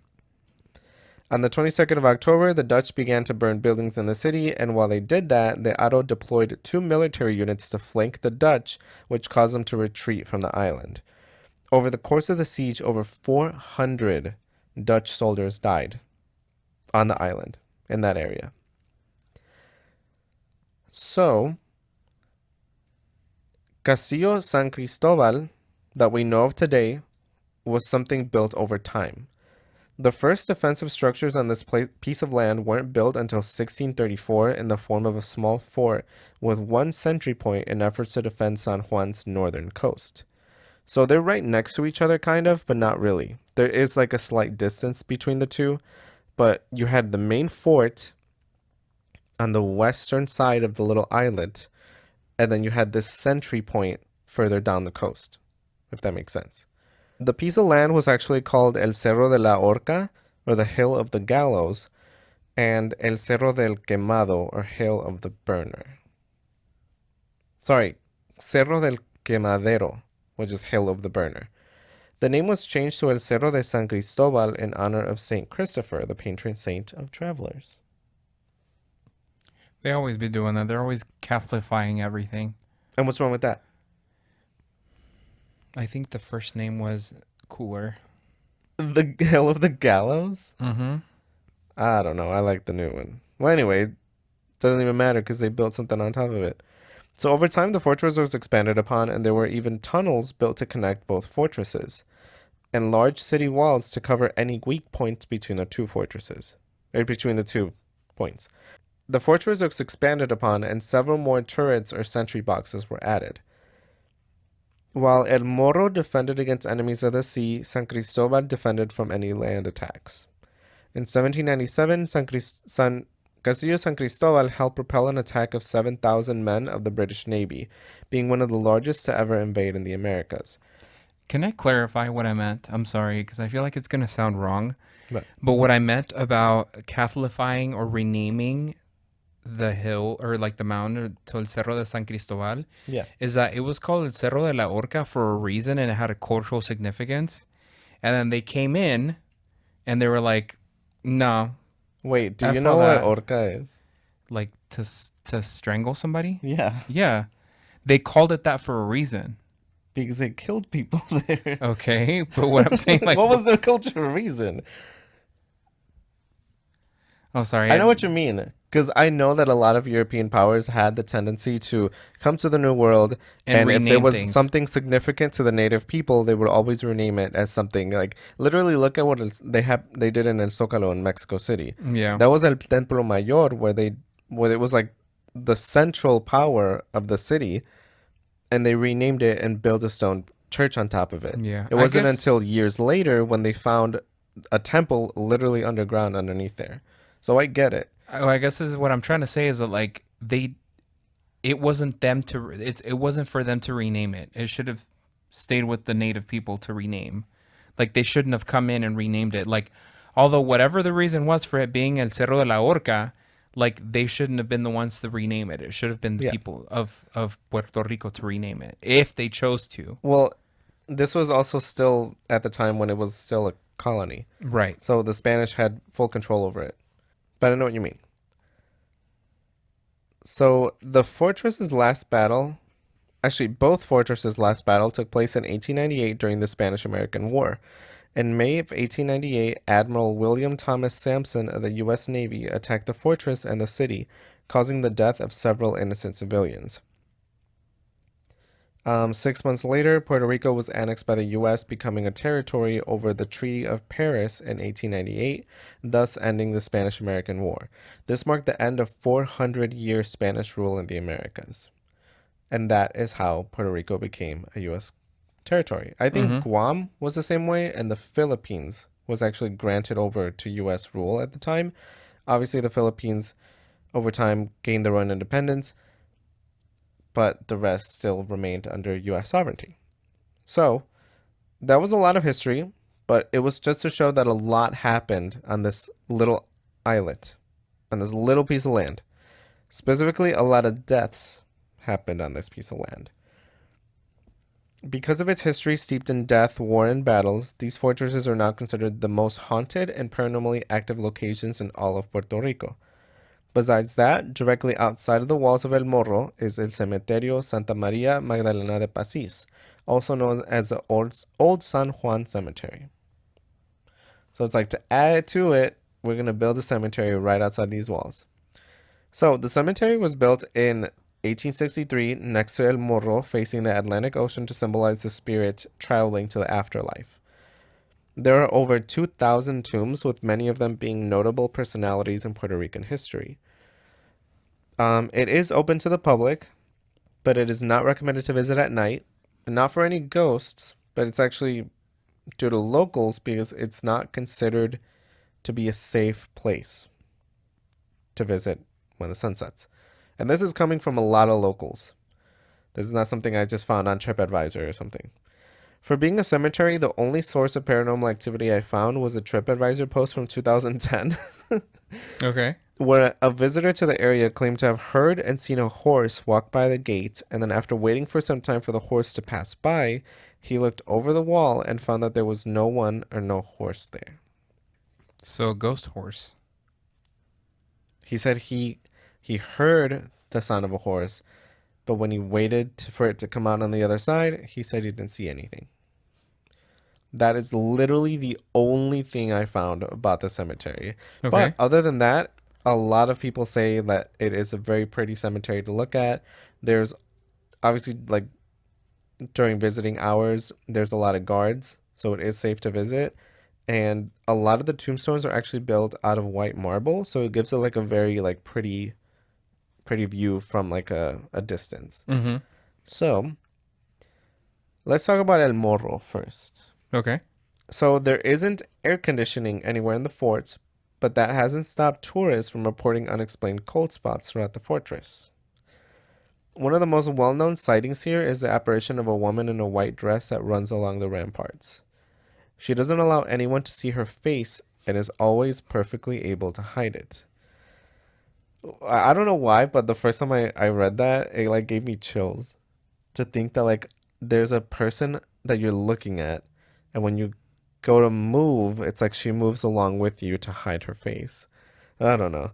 [SPEAKER 2] On the 22nd of October, the Dutch began to burn buildings in the city, and while they did that, the Aro deployed 2 military units to flank the Dutch, which caused them to retreat from the island. Over the course of the siege, over 400 Dutch soldiers died on the island in that area. So, Castillo San Cristóbal, that we know of today, was something built over time. The first defensive structures on this piece of land weren't built until 1634 in the form of a small fort with 1 sentry point in efforts to defend San Juan's northern coast. So they're right next to each other, kind of, but not really. There is like a slight distance between the two, but you had the main fort on the western side of the little islet, and then you had this sentry point further down the coast, if that makes sense. The piece of land was actually called El Cerro de la Horca, or the Hill of the Gallows, and El Cerro del Quemado, or Hill of the Burner. Sorry, Cerro del Quemadero, which is Hill of the Burner. The name was changed to El Cerro de San Cristóbal in honor of Saint Christopher, the patron saint of travelers.
[SPEAKER 1] They always be doing that. They're always Catholicifying everything.
[SPEAKER 2] And what's wrong with that?
[SPEAKER 1] I think the first name was cooler.
[SPEAKER 2] The Hill of the Gallows?
[SPEAKER 1] Mm-hmm.
[SPEAKER 2] I don't know. I like the new one. Well, anyway, it doesn't even matter because they built something on top of it. So over time, the fortress was expanded upon, and there were even tunnels built to connect both fortresses, and large city walls to cover any weak points between the two fortresses, or between the 2 points. The fortress was expanded upon, and several more turrets or sentry boxes were added. While El Morro defended against enemies of the sea, San Cristóbal defended from any land attacks. In 1797, Castillo San Cristóbal helped propel an attack of 7,000 men of the British Navy, being one of the largest to ever invade in the Americas.
[SPEAKER 1] Can I clarify what I meant? I'm sorry, because I feel like it's going to sound wrong.
[SPEAKER 2] But
[SPEAKER 1] what I meant about Catholicifying or renaming the hill or like the mountain to El Cerro de San Cristóbal
[SPEAKER 2] yeah.
[SPEAKER 1] is that it was called El Cerro de la Horca for a reason and it had a cultural significance. And then they came in and they were like, no.
[SPEAKER 2] Wait, do
[SPEAKER 1] F
[SPEAKER 2] you know
[SPEAKER 1] all
[SPEAKER 2] what
[SPEAKER 1] that.
[SPEAKER 2] orca is?
[SPEAKER 1] Like to strangle somebody?
[SPEAKER 2] Yeah.
[SPEAKER 1] Yeah. They called it that for a reason.
[SPEAKER 2] Because they killed people there.
[SPEAKER 1] Okay. But what I'm saying, like,
[SPEAKER 2] what was their cultural reason?
[SPEAKER 1] oh, sorry.
[SPEAKER 2] I know what you mean. Because I know that a lot of European powers had the tendency to come to the New World, and if there
[SPEAKER 1] rename
[SPEAKER 2] was
[SPEAKER 1] things.
[SPEAKER 2] something significant to the native people, they would always rename it as something like, literally look at what they did in El Zócalo in Mexico City.
[SPEAKER 1] Yeah.
[SPEAKER 2] That was El Templo Mayor, where it was like the central power of the city, and they renamed it and built a stone church on top of it.
[SPEAKER 1] Yeah.
[SPEAKER 2] It wasn't until years later when they found a temple literally underground underneath there. So I get it.
[SPEAKER 1] I guess this is what I'm trying to say is that like it wasn't them to it wasn't for them to rename it. It should have stayed with the native people to rename. Like they shouldn't have come in and renamed it. Like although whatever the reason was for it being El Cerro de la Horca, like they shouldn't have been the ones to rename it. It should have been the
[SPEAKER 2] Yeah.
[SPEAKER 1] people of Puerto Rico to rename it if they chose to.
[SPEAKER 2] Well, this was also still at the time when it was still a colony.
[SPEAKER 1] Right.
[SPEAKER 2] So the Spanish had full control over it. But I know what you mean. So the fortress's last battle, actually, both fortresses' last battle took place in 1898 during the Spanish-American War. In May of 1898, Admiral William Thomas Sampson of the U.S. Navy attacked the fortress and the city, causing the death of several innocent civilians. 6 months later, Puerto Rico was annexed by the U.S., becoming a territory over the Treaty of Paris in 1898, thus ending the Spanish-American War. This marked the end of 400-year Spanish rule in the Americas. And that is how Puerto Rico became a U.S. territory. I think
[SPEAKER 1] Mm-hmm.
[SPEAKER 2] Guam was the same way, and the Philippines was actually granted over to U.S. rule at the time. Obviously, the Philippines, over time, gained their own independence, but the rest still remained under U.S. sovereignty. So, that was a lot of history, but it was just to show that a lot happened on this little islet, on this little piece of land. Specifically, a lot of deaths happened on this piece of land. Because of its history steeped in death, war, and battles, these fortresses are now considered the most haunted and paranormally active locations in all of Puerto Rico. Besides that, directly outside of the walls of El Morro is El Cementerio Santa Maria Magdalena de Pasis, also known as the Old San Juan Cemetery. So it's like to add to it, we're going to build a cemetery right outside these walls. So the cemetery was built in 1863 next to El Morro, facing the Atlantic Ocean to symbolize the spirit traveling to the afterlife. There are over 2,000 tombs, with many of them being notable personalities in Puerto Rican history. It is open to the public, but it is not recommended to visit at night. Not for any ghosts, but it's actually due to locals because it's not considered to be a safe place to visit when the sun sets. And this is coming from a lot of locals. This is not something I just found on TripAdvisor or something. For being a cemetery, the only source of paranormal activity I found was a TripAdvisor post from 2010
[SPEAKER 1] Okay.
[SPEAKER 2] where a visitor to the area claimed to have heard and seen a horse walk by the gate, and then after waiting for some time for the horse to pass by, he looked over the wall and found that there was no one or no horse there.
[SPEAKER 1] So a ghost horse.
[SPEAKER 2] He said he heard the sound of a horse, but when he waited for it to come out on the other side, he said he didn't see anything. That is literally the only thing I found about the cemetery. But
[SPEAKER 1] Okay.
[SPEAKER 2] other than that, a lot of people say that it is a very pretty cemetery to look at. There's obviously, like, during visiting hours, there's a lot of guards, so it is safe to visit. And a lot of the tombstones are actually built out of white marble, so it gives it like a very like pretty view from like a distance.
[SPEAKER 1] Mm-hmm.
[SPEAKER 2] So let's talk about El Morro first.
[SPEAKER 1] Okay.
[SPEAKER 2] So there isn't air conditioning anywhere in the fort, but that hasn't stopped tourists from reporting unexplained cold spots throughout the fortress. One of the most well-known sightings here is the apparition of a woman in a white dress that runs along the ramparts. She doesn't allow anyone to see her face and is always perfectly able to hide it. I don't know why, but the first time I read that, it like gave me chills to think that like there's a person that you're looking at, and when you go to move, it's like she moves along with you to hide her face. I don't know.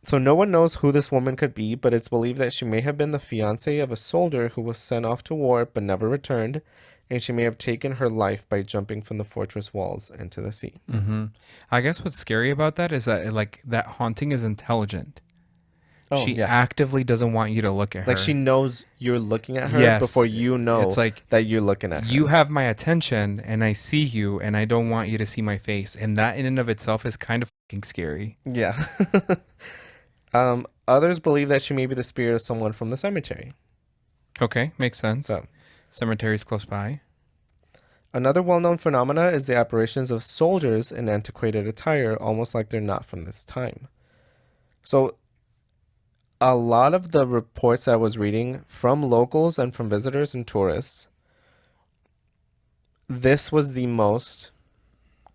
[SPEAKER 2] So no one knows who this woman could be, but it's believed that she may have been the fiance of a soldier who was sent off to war but never returned, and she may have taken her life by jumping from the fortress walls into the sea.
[SPEAKER 1] Mm-hmm. I guess what's scary about that is that like that haunting is intelligent.
[SPEAKER 2] Oh,
[SPEAKER 1] She
[SPEAKER 2] yeah.
[SPEAKER 1] actively doesn't want you to look at
[SPEAKER 2] Like she
[SPEAKER 1] her.
[SPEAKER 2] knows you're looking at her
[SPEAKER 1] Yes.
[SPEAKER 2] before you
[SPEAKER 1] It's
[SPEAKER 2] know
[SPEAKER 1] like
[SPEAKER 2] that you're looking at
[SPEAKER 1] you
[SPEAKER 2] her.
[SPEAKER 1] have my attention and I see you and I don't want you to see my face. And that in and of itself is kind of fucking scary.
[SPEAKER 2] Yeah. Others believe that she may be the spirit of someone from the cemetery.
[SPEAKER 1] Okay, makes sense.
[SPEAKER 2] So,
[SPEAKER 1] Cemetery's close by.
[SPEAKER 2] another well-known phenomena is the apparitions of soldiers in antiquated attire, almost like they're not from this time. So, A lot of the reports I was reading from locals and from visitors and tourists, this was the most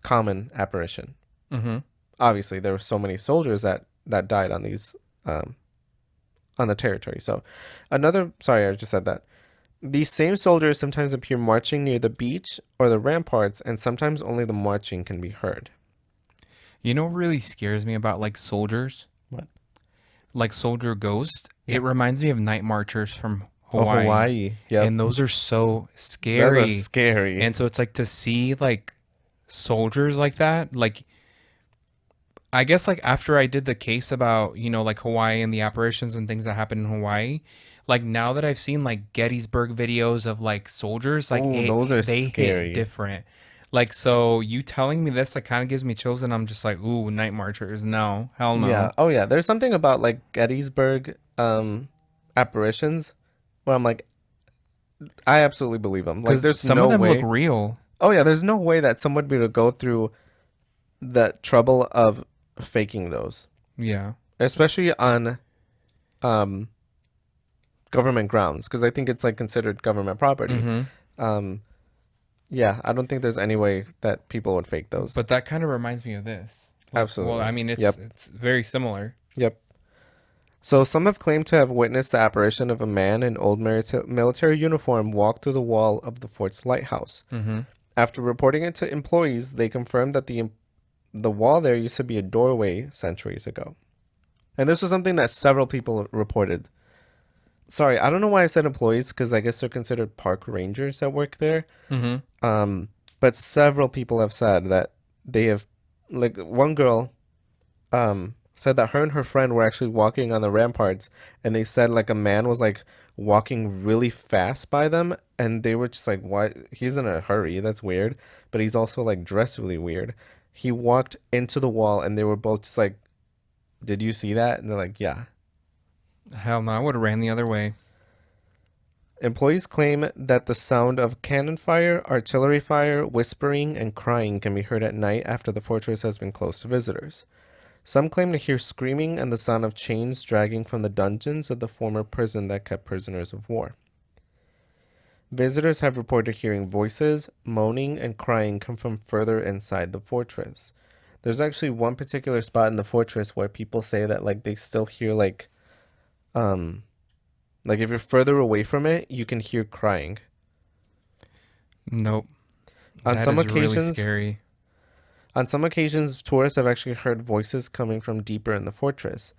[SPEAKER 2] common apparition.
[SPEAKER 1] Mm-hmm.
[SPEAKER 2] Obviously, there were so many soldiers that died on these um, on the territory. So, sorry, I just said that. These same soldiers sometimes appear marching near the beach or the ramparts, and sometimes only the marching can be heard.
[SPEAKER 1] You know what really scares me about like soldiers?
[SPEAKER 2] What?
[SPEAKER 1] Like soldier ghost?
[SPEAKER 2] Yeah.
[SPEAKER 1] It reminds me of night marchers from
[SPEAKER 2] Oh,
[SPEAKER 1] Hawaii.
[SPEAKER 2] Hawaii. Yep.
[SPEAKER 1] And those are so
[SPEAKER 2] Those are
[SPEAKER 1] scary.
[SPEAKER 2] scary.
[SPEAKER 1] And so it's like to see like soldiers like that, like I guess like after I did the case about, like Hawaii and the apparitions and things that happen in Hawaii, like now that I've seen like Gettysburg videos of like soldiers, like
[SPEAKER 2] Oh, those are
[SPEAKER 1] they hit
[SPEAKER 2] scary.
[SPEAKER 1] different. Like so you telling me this like kind of gives me chills and I'm just like, "Ooh, night marchers. No. Hell
[SPEAKER 2] Yeah.
[SPEAKER 1] no."
[SPEAKER 2] Oh, yeah. There's something about like Gettysburg apparitions where I'm like, I absolutely believe them. Like,
[SPEAKER 1] Cuz
[SPEAKER 2] there's
[SPEAKER 1] some of
[SPEAKER 2] no
[SPEAKER 1] them look
[SPEAKER 2] way.
[SPEAKER 1] real.
[SPEAKER 2] Oh, yeah. There's no way that someone would be able to go through the trouble of faking those,
[SPEAKER 1] Yeah.
[SPEAKER 2] especially on um government grounds, because I think it's like considered government property.
[SPEAKER 1] Mhm.
[SPEAKER 2] Um, yeah, I don't think there's any way that people would fake those.
[SPEAKER 1] But that kind of reminds me of this. Like, well, I
[SPEAKER 2] Absolutely.
[SPEAKER 1] mean it's
[SPEAKER 2] Yep.
[SPEAKER 1] it's very similar.
[SPEAKER 2] Yep. So some have claimed to have witnessed the apparition of a man in old military uniform walk through the wall of the fort's lighthouse.
[SPEAKER 1] Mhm.
[SPEAKER 2] After reporting it to employees, they confirmed that the wall there used to be a doorway centuries ago. And this was something that several people reported. Sorry, I don't know why I said employees, because I guess they're considered park rangers that work there.
[SPEAKER 1] Mhm.
[SPEAKER 2] Um, but several people have said that they have, like one girl, said that her and her friend were actually walking on the ramparts, and they said like a man was like walking really fast by them, and they were just like, "Why? He's in a hurry. That's weird." But he's also like dressed really weird. He walked into the wall, and they were both just like, "Did you see that?" And they're like, "Yeah."
[SPEAKER 1] Hell no, I would have ran the other way.
[SPEAKER 2] Employees claim that the sound of cannon fire, artillery fire, whispering, and crying can be heard at night after the fortress has been closed to visitors. Some claim to hear screaming and the sound of chains dragging from the dungeons of the former prison that kept prisoners of war. Visitors have reported hearing voices, moaning, and crying come from further inside the fortress. There's actually one particular spot in the fortress where people say that like they still hear um like if you're further away from it, you can hear crying.
[SPEAKER 1] Nope.
[SPEAKER 2] On
[SPEAKER 1] That
[SPEAKER 2] some
[SPEAKER 1] is really
[SPEAKER 2] occasions,
[SPEAKER 1] scary.
[SPEAKER 2] tourists have actually heard voices coming from deeper in the fortress.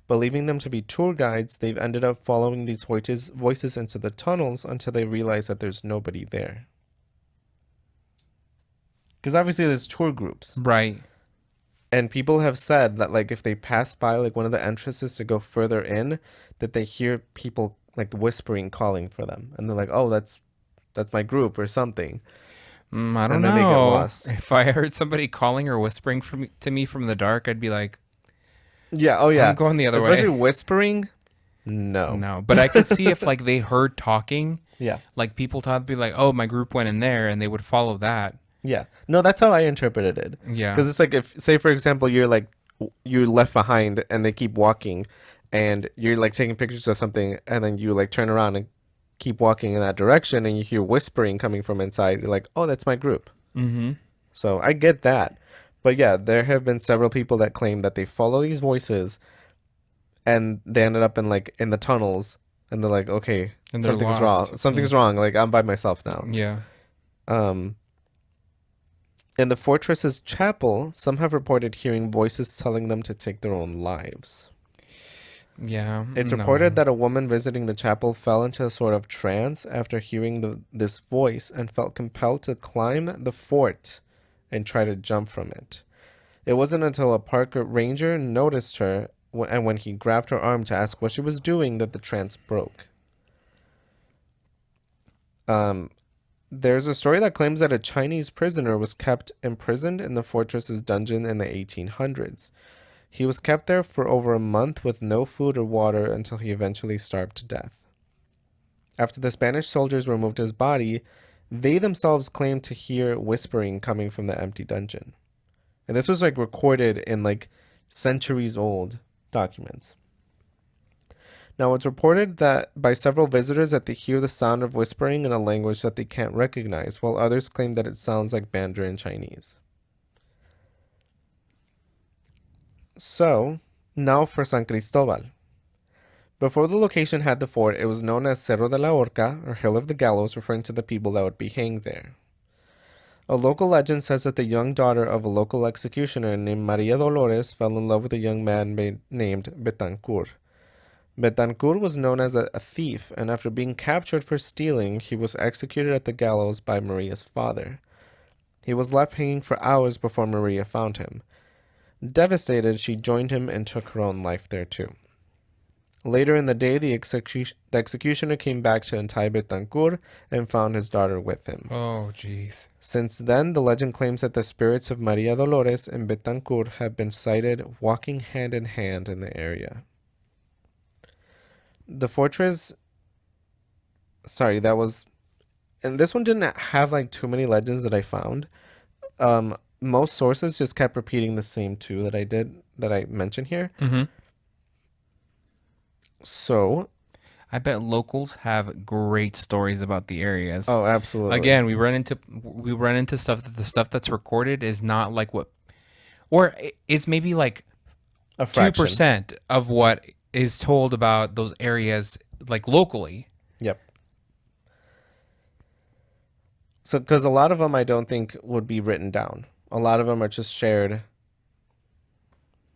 [SPEAKER 2] Believing them to be tour guides, they've ended up following these voices into the tunnels until they realize that there's nobody there. Because obviously there's tour groups.
[SPEAKER 1] Right.
[SPEAKER 2] And people have said that like if they pass by like one of the entrances to go further in, that they hear people like whispering calling for them. And they're like, "Oh, that's my group or something."
[SPEAKER 1] I don't
[SPEAKER 2] And then they get
[SPEAKER 1] know.
[SPEAKER 2] lost.
[SPEAKER 1] If I heard somebody calling or whispering to me from the dark, I'd be like,
[SPEAKER 2] Yeah, oh
[SPEAKER 1] I'm
[SPEAKER 2] yeah.
[SPEAKER 1] going the other
[SPEAKER 2] Especially
[SPEAKER 1] way.
[SPEAKER 2] whispering. No.
[SPEAKER 1] No. But I could see if like they heard talking,
[SPEAKER 2] Yeah.
[SPEAKER 1] like people talk, be like, oh, my group went in there and they would follow that.
[SPEAKER 2] Yeah. No, that's how I interpreted it.
[SPEAKER 1] Yeah.
[SPEAKER 2] Because it's like if, say, for example, you're like, you're left behind and they keep walking and you're like taking pictures of something and then you like turn around and keep walking in that direction and you hear whispering coming from inside. You're like, oh, that's my group.
[SPEAKER 1] Mm-hmm.
[SPEAKER 2] So I get that. But yeah, there have been several people that claim that they follow these voices and they ended up in like in the tunnels and they're like, okay,
[SPEAKER 1] And they're
[SPEAKER 2] something's
[SPEAKER 1] lost.
[SPEAKER 2] wrong. Something's wrong. Like I'm by myself now.
[SPEAKER 1] Yeah.
[SPEAKER 2] Um, In the fortress's chapel, some have reported hearing voices telling them to take their own lives.
[SPEAKER 1] Yeah.
[SPEAKER 2] It's reported
[SPEAKER 1] No.
[SPEAKER 2] that a woman visiting the chapel fell into a sort of trance after hearing this voice and felt compelled to climb the fort and try to jump from it. It wasn't until a park ranger noticed her and when he grabbed her arm to ask what she was doing that the trance broke. Um, There's a story that claims that a Chinese prisoner was kept imprisoned in the fortress's dungeon in the 1800s. He was kept there for over a month with no food or water until he eventually starved to death. After the Spanish soldiers removed his body, they themselves claimed to hear whispering coming from the empty dungeon. And this was like recorded in like centuries old documents. Now, it's reported that by several visitors that they hear the sound of whispering in a language that they can't recognize, while others claim that it sounds like Mandarin Chinese. So, now for San Cristobal. Before the location had the fort, it was known as Cerro de la Horca, or Hill of the Gallows, referring to the people that would be hanged there. A local legend says that the young daughter of a local executioner named Maria Dolores fell in love with a young man named Betancourt. Betancourt was known as a thief, and after being captured for stealing, he was executed at the gallows by Maria's father. He was left hanging for hours before Maria found him. Devastated, she joined him and took her own life there too. Later in the day, the executioner came back to untie Betancourt and found his daughter with him.
[SPEAKER 1] Oh, jeez.
[SPEAKER 2] Since then, the legend claims that the spirits of Maria Dolores and Betancourt have been sighted walking hand in hand in the area. The fortress, sorry, that was, and this one didn't have like too many legends that I found. Most sources just kept repeating the same two that I mentioned here.
[SPEAKER 1] Mm-hmm.
[SPEAKER 2] So,
[SPEAKER 1] I bet locals have great stories about the areas.
[SPEAKER 2] oh, absolutely.
[SPEAKER 1] Again, we run into stuff that the stuff that's recorded is not like what, or is maybe like
[SPEAKER 2] A
[SPEAKER 1] two
[SPEAKER 2] fraction.
[SPEAKER 1] percent of what is told about those areas, like locally.
[SPEAKER 2] Yep. So, because a lot of them I don't think would be written down. A lot of them are just shared,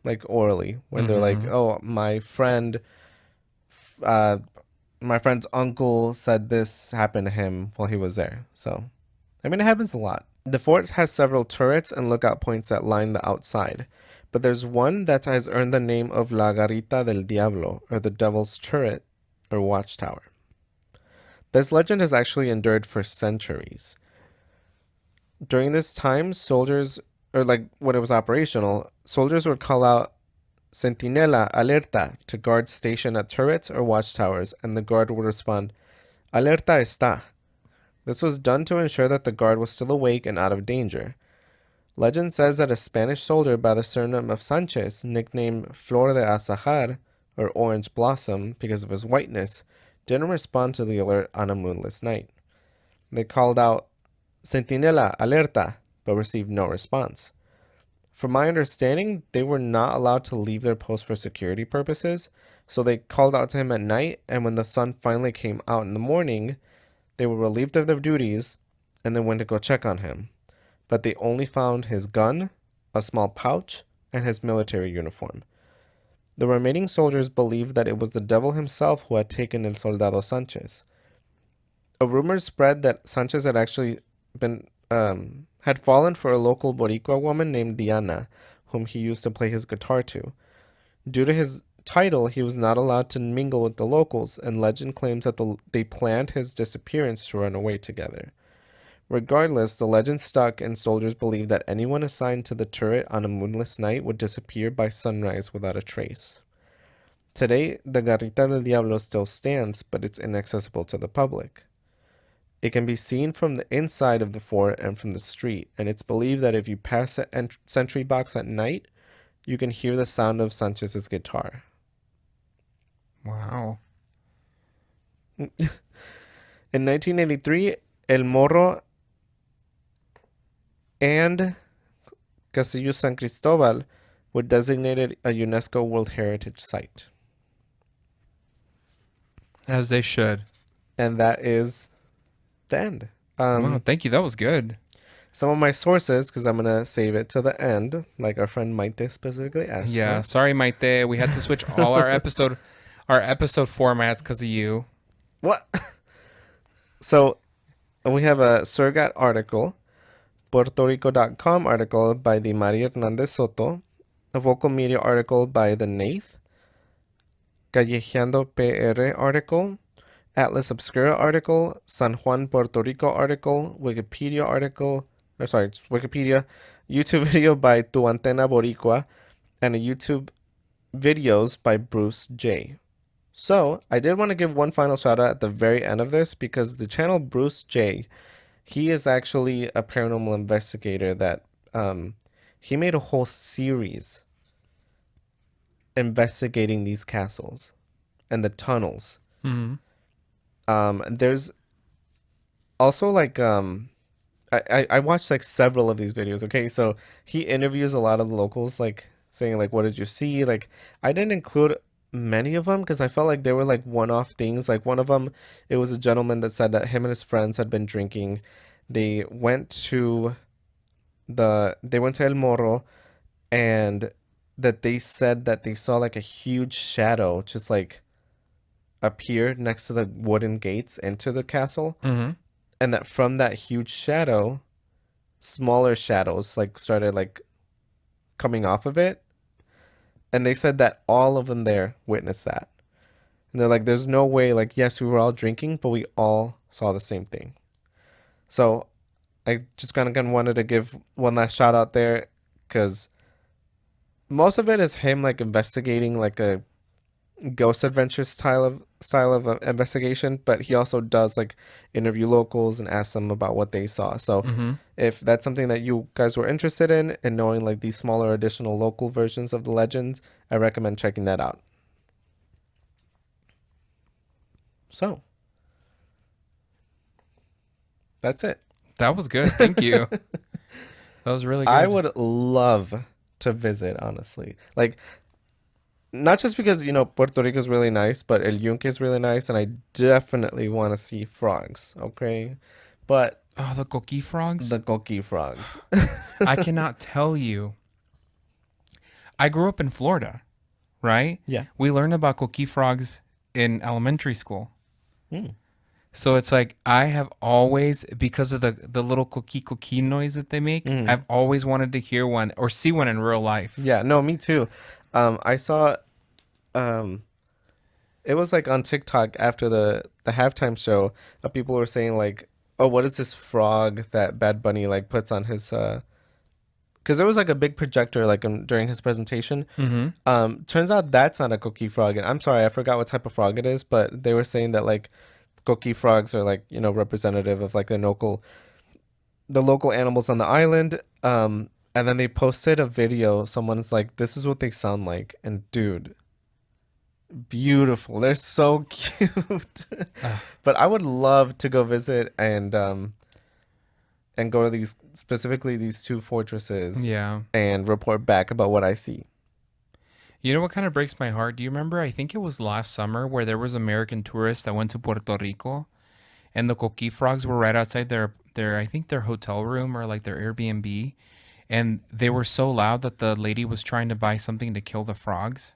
[SPEAKER 2] like orally, when they're like,
[SPEAKER 1] Mm-hmm.
[SPEAKER 2] "Oh, uh, my friend's uncle said this happened to him while he was there." So, I mean, it happens a lot. The fort has several turrets and lookout points that line the outside, but there's one that has earned the name of La Garita del Diablo, or the Devil's Turret, or Watchtower. This legend has actually endured for centuries. During this time, soldiers, or like when it was operational, soldiers would call out Centinela, alerta, to guards stationed at turrets or watchtowers, and the guard would respond, Alerta está. This was done to ensure that the guard was still awake and out of danger. Legend says that a Spanish soldier by the surname of Sanchez, nicknamed Flor de Azahar, or Orange Blossom, because of his whiteness, didn't respond to the alert on a moonless night. They called out, Centinela, alerta, but received no response. From my understanding, they were not allowed to leave their post for security purposes, so they called out to him at night, and when the sun finally came out in the morning, they were relieved of their duties and then went to go check on him. But they only found his gun, a small pouch, and his military uniform. The remaining soldiers believed that it was the devil himself who had taken El Soldado Sanchez. A rumor spread that Sanchez had actually been had fallen for a local Boricua woman named Diana, whom he used to play his guitar to. Due to his title, he was not allowed to mingle with the locals, and legend claims that they planned his disappearance to run away together. Regardless, the legend stuck, and soldiers believed that anyone assigned to the turret on a moonless night would disappear by sunrise without a trace. Today, the Garita del Diablo still stands, but it's inaccessible to the public. It can be seen from the inside of the fort and from the street, and it's believed that if you pass the sentry box at night, you can hear the sound of Sanchez's guitar.
[SPEAKER 1] Wow.
[SPEAKER 2] In 1983, El Morro and Castillo San Cristobal were designated a UNESCO World Heritage Site.
[SPEAKER 1] As they should.
[SPEAKER 2] And that is the end.
[SPEAKER 1] Wow, thank you. That was good.
[SPEAKER 2] Some of my sources, because I'm going to save it to the end, like our friend Maite specifically asked
[SPEAKER 1] Yeah,
[SPEAKER 2] for.
[SPEAKER 1] sorry, Maite. We had to switch all our episode formats because of you.
[SPEAKER 2] What? So we have a Surgat article, PuertoRico.com article by the Maria Hernandez Soto, a Vocal Media article by the Nath, Callejeando PR article, Atlas Obscura article, San Juan, Puerto Rico article, Wikipedia article, it's Wikipedia, YouTube video by Tu Antena Boricua, and a YouTube videos by Bruce J. So, I did want to give one final shout out at the very end of this because the channel Bruce J, he is actually a paranormal investigator that he made a whole series investigating these castles. and the tunnels.
[SPEAKER 1] Mm-hmm.
[SPEAKER 2] There's also like I watched like several of these videos. Okay, so he interviews a lot of the locals, like saying like, "What did you see?" Like, I didn't include many of them because I felt like they were like one-off things. Like one of them, it was a gentleman that said that him and his friends had been drinking. They went to they went to El Morro, and that they said that they saw like a huge shadow just like appear next to the wooden gates into the castle,
[SPEAKER 1] Mm-hmm.
[SPEAKER 2] and that from that huge shadow smaller shadows like started like coming off of it, and they said that all of them there witnessed that, and they're like, there's no way, like, yes, we were all drinking, but we all saw the same thing. So I just kind of wanted to give one last shout out there, because most of it is him like investigating like a ghost adventure style of investigation, but he also does like interview locals and ask them about what they saw. So
[SPEAKER 1] Mm-hmm.
[SPEAKER 2] if that's something that you guys were interested in and knowing like these smaller additional local versions of the legends, I recommend checking that out. So that's it.
[SPEAKER 1] That was good. Thank you. That was really
[SPEAKER 2] I
[SPEAKER 1] good.
[SPEAKER 2] would love to visit, honestly. Like, not just because, Puerto Rico is really nice, but El Yunque is really nice, and I definitely want to see frogs, okay? But
[SPEAKER 1] Oh, the coqui
[SPEAKER 2] the
[SPEAKER 1] frogs.
[SPEAKER 2] coqui frogs.
[SPEAKER 1] I cannot tell you. I grew up in Florida, right?
[SPEAKER 2] Yeah.
[SPEAKER 1] We learned about coqui frogs in elementary school.
[SPEAKER 2] Hmm.
[SPEAKER 1] So it's like I have always, because of the little coqui noise that they make,
[SPEAKER 2] Mm.
[SPEAKER 1] I've always wanted to hear one or see one in real life.
[SPEAKER 2] Yeah, no, me too. I saw um it was like on TikTok after the halftime show, people were saying like, "Oh, what is this frog that Bad Bunny like puts on his because there was like a big projector like during his presentation.
[SPEAKER 1] Mm-hmm.
[SPEAKER 2] Turns out that's not a coqui frog, and I'm sorry, I forgot what type of frog it is, but they were saying that like coqui frogs are like, representative of like the local animals on the island. And then they posted a video. Someone's like, "This is what they sound like," and dude, beautiful. They're so cute.
[SPEAKER 1] Uh,
[SPEAKER 2] But I would love to go visit and go to these two fortresses
[SPEAKER 1] yeah.
[SPEAKER 2] and report back about what I see.
[SPEAKER 1] You know what kind of breaks my heart? Do you remember? I think it was last summer where there was American tourists that went to Puerto Rico, and the coqui frogs were right outside their I think their hotel room or like their Airbnb, and they were so loud that the lady was trying to buy something to kill the frogs.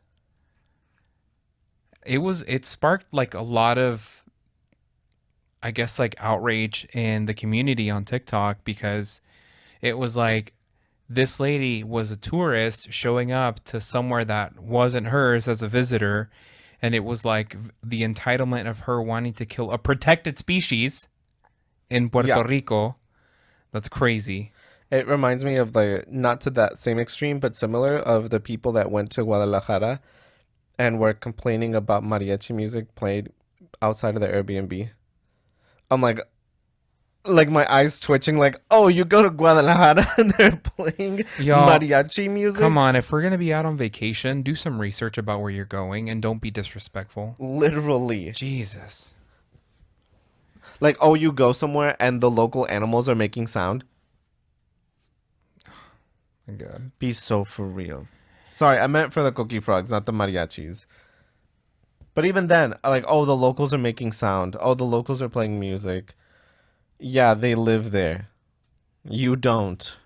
[SPEAKER 1] It sparked like a lot of, I guess, like outrage in the community on TikTok, because it was like this lady was a tourist showing up to somewhere that wasn't hers as a visitor, and it was like the entitlement of her wanting to kill a protected species in
[SPEAKER 2] Yeah,
[SPEAKER 1] Puerto Rico. That's crazy.
[SPEAKER 2] it reminds me of the, not to that same extreme, but similar, of the people that went to Guadalajara and were complaining about mariachi music played outside of the Airbnb. I'm like my eyes twitching, like, oh, you go to Guadalajara and they're playing
[SPEAKER 1] Y'all,
[SPEAKER 2] mariachi
[SPEAKER 1] come
[SPEAKER 2] music?
[SPEAKER 1] on, if we're going to be out on vacation, do some research about where you're going and don't be disrespectful.
[SPEAKER 2] Literally.
[SPEAKER 1] Jesus.
[SPEAKER 2] Like, oh, you go somewhere and the local animals are making sound?
[SPEAKER 1] My God.
[SPEAKER 2] Be so for real. Sorry, I meant for the cookie frogs, not the mariachis. But even then, like, oh, the locals are making sound. Oh, the locals are playing music. Yeah, they live there. You don't.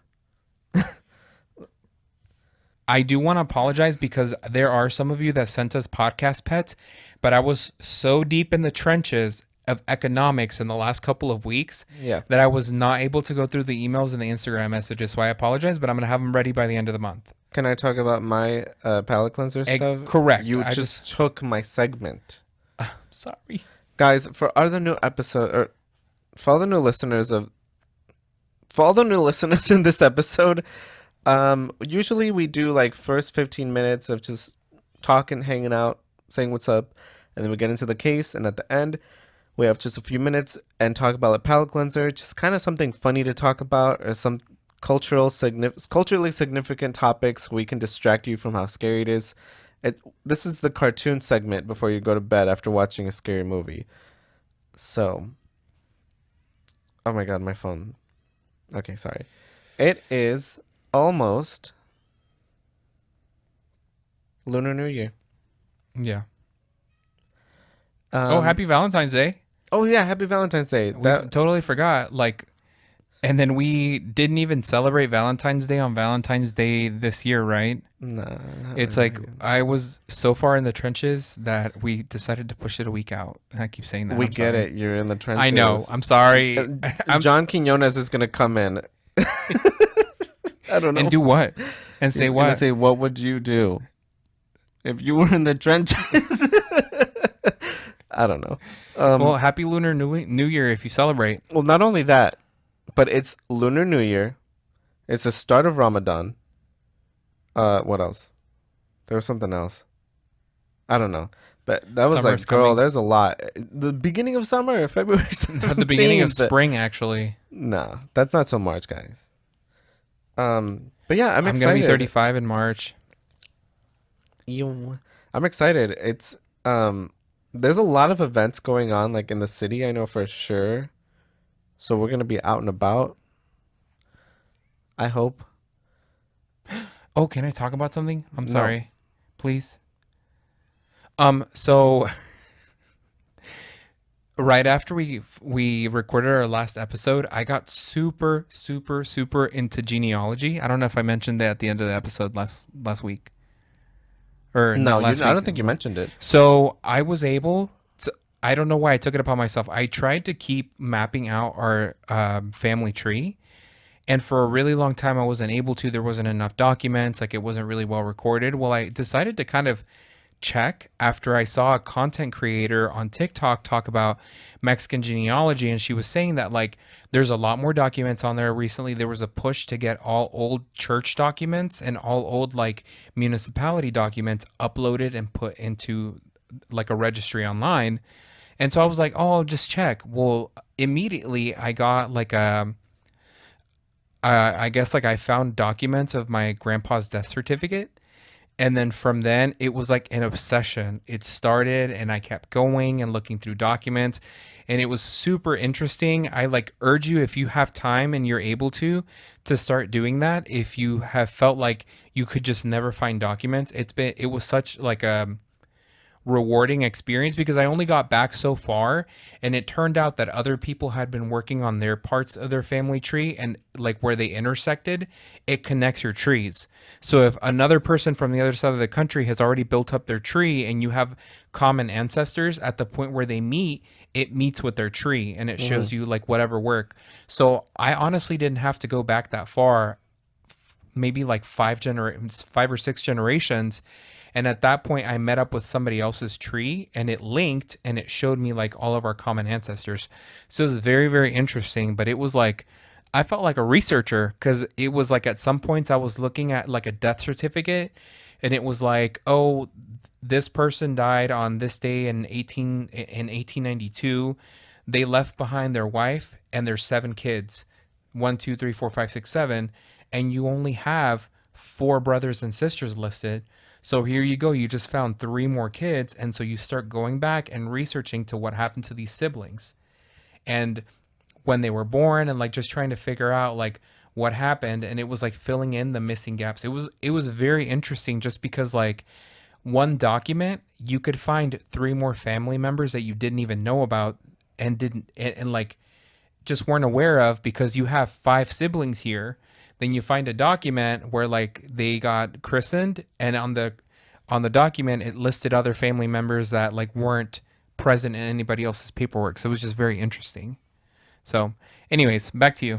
[SPEAKER 1] I do want to apologize because there are some of you that sent us podcast pets, but I was so deep in the trenches of economics in the last couple of weeks
[SPEAKER 2] Yeah.
[SPEAKER 1] that I was not able to go through the emails and the Instagram messages. So I apologize, but I'm going to have them ready by the end of the month.
[SPEAKER 2] Can I talk about my palate cleanser stuff?
[SPEAKER 1] Correct.
[SPEAKER 2] You just took my segment.
[SPEAKER 1] Sorry.
[SPEAKER 2] Guys, for other new episode, or for all the new listeners of for all the new listeners in this episode, usually we do like first 15 minutes of just talking, hanging out, saying what's up, and then we get into the case, and at the end we have just a few minutes and talk about a palate cleanser, just kind of something funny to talk about, or some culturally significant topics we can distract you from how scary it is, This is the cartoon segment before you go to bed after watching a scary movie. So, oh my god, my phone. Okay, sorry. It is almost Lunar New Year.
[SPEAKER 1] Yeah. Oh,
[SPEAKER 2] Um.
[SPEAKER 1] happy Valentine's Day.
[SPEAKER 2] Oh yeah, Happy Valentine's Day.
[SPEAKER 1] We
[SPEAKER 2] That
[SPEAKER 1] totally forgot. Like, and then we didn't even celebrate Valentine's Day on Valentine's Day this year, right?
[SPEAKER 2] Nah, not
[SPEAKER 1] It's like
[SPEAKER 2] really.
[SPEAKER 1] I was so far in the trenches that we decided to push it a week out. And I keep saying that.
[SPEAKER 2] We
[SPEAKER 1] I'm
[SPEAKER 2] get
[SPEAKER 1] sorry.
[SPEAKER 2] it. You're in the
[SPEAKER 1] I know.
[SPEAKER 2] trenches.
[SPEAKER 1] I'm sorry. I'm
[SPEAKER 2] John Quinones is gonna come in. I don't
[SPEAKER 1] and
[SPEAKER 2] know.
[SPEAKER 1] do what? And say
[SPEAKER 2] He's gonna
[SPEAKER 1] what?
[SPEAKER 2] say, "What would you do if you were in the trenches?" I don't know.
[SPEAKER 1] Well, happy Lunar New Year if you celebrate.
[SPEAKER 2] Well, not only that, but it's Lunar New Year. It's the start of Ramadan. What else? There was something else. I don't know. But that was
[SPEAKER 1] Summer's
[SPEAKER 2] like, girl,
[SPEAKER 1] coming.
[SPEAKER 2] there's a lot. The beginning of summer, February
[SPEAKER 1] The beginning of
[SPEAKER 2] 17th.
[SPEAKER 1] spring, actually.
[SPEAKER 2] No, that's not till March, guys. But yeah, I'm
[SPEAKER 1] I'm gonna be
[SPEAKER 2] excited.
[SPEAKER 1] 35 in March.
[SPEAKER 2] I'm excited. There's a lot of events going on, like in the city, I know for sure. So we're gonna be out and about. I hope.
[SPEAKER 1] Oh, can I talk about something? I'm
[SPEAKER 2] No.
[SPEAKER 1] sorry. Please. So right after we recorded our last episode, I got super into genealogy. I don't know if I mentioned that at the end of the episode last week. Or
[SPEAKER 2] No,
[SPEAKER 1] not
[SPEAKER 2] you.
[SPEAKER 1] last
[SPEAKER 2] I
[SPEAKER 1] week.
[SPEAKER 2] don't think you mentioned it.
[SPEAKER 1] So I was able to, I don't know why I took it upon myself. I tried to keep mapping out our family tree. And for a really long time, I wasn't able to. There wasn't enough documents. Like it wasn't really well recorded. Well, I decided to kind of check after I saw a content creator on TikTok talk about Mexican genealogy. And she was saying that like there's a lot more documents on there. Recently, there was a push to get all old church documents and all old like municipality documents uploaded and put into like a registry online. And so I was like, oh, I'll just check. Well, immediately I got like I guess like I found documents of my grandpa's death certificate. And then from then, it was like an obsession. It started and I kept going and looking through documents. And it was super interesting. I like urge you, if you have time and you're able to start doing that. If you have felt like you could just never find documents, it was such like a rewarding experience because I only got back so far, and it turned out that other people had been working on their parts of their family tree, and like where they intersected, it connects your trees. So if another person from the other side of the country has already built up their tree and you have common ancestors at the point where they meet, it meets with their tree and it
[SPEAKER 2] Hmm.
[SPEAKER 1] shows you like whatever work. So I honestly didn't have to go back that far, maybe like five or six generations. And at that point, I met up with somebody else's tree and it linked and it showed me like all of our common ancestors. So it was very interesting. But it was like, I felt like a researcher because it was like at some points I was looking at like a death certificate and it was like, oh, this person died on this day in 1892. They left behind their wife and their seven kids, one, two, three, four, five, six, seven, and you only have four brothers and sisters listed. So here you go. You just found three more kids, and so you start going back and researching to what happened to these siblings and when they were born, and like just trying to figure out like what happened. And it was like filling in the missing gaps. It was very interesting just because like one document you could find three more family members that you didn't even know about and didn't and like just weren't aware of because you have five siblings here. Then you find a document where like they got christened, and on the document it listed other family members that like weren't present in anybody else's paperwork. So it was just very interesting. So, anyways, back to you.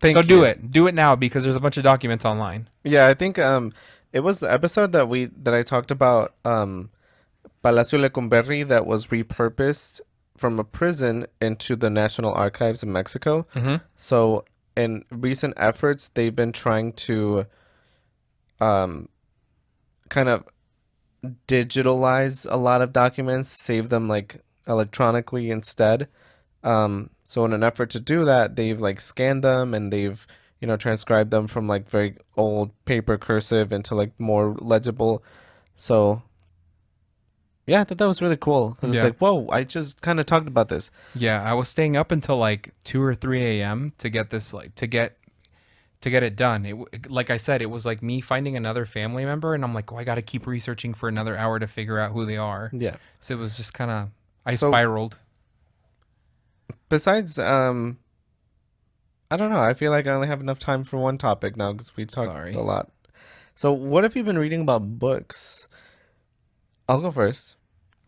[SPEAKER 1] So
[SPEAKER 2] Thank
[SPEAKER 1] do
[SPEAKER 2] you.
[SPEAKER 1] it. Do it now because there's a bunch of documents online.
[SPEAKER 2] Yeah, I think it was the episode that I talked about Palacio Lecumberri that was repurposed from a prison into the National Archives in Mexico.
[SPEAKER 1] Mm-hmm.
[SPEAKER 2] So in recent efforts, they've been trying to um kind of digitalize a lot of documents, save them like electronically instead. So in an effort to do that, they've like scanned them and they've, transcribed them from like very old paper cursive into like more legible. So yeah, I thought that was really cool because it's
[SPEAKER 1] Yeah.
[SPEAKER 2] like, whoa, I just kind of talked about this.
[SPEAKER 1] Yeah, I was staying up until like 2 or 3 a.m. to get this like to get it done. Like I said, it was like me finding another family member and I'm like, "Oh, I got to keep researching for another hour to figure out who they are."
[SPEAKER 2] Yeah.
[SPEAKER 1] So it was just kind of I
[SPEAKER 2] So
[SPEAKER 1] spiraled.
[SPEAKER 2] besides, I don't know. I feel like I only have enough time for one topic now because we talked a
[SPEAKER 1] Sorry.
[SPEAKER 2] lot. So what have you been reading about books? I'll go first.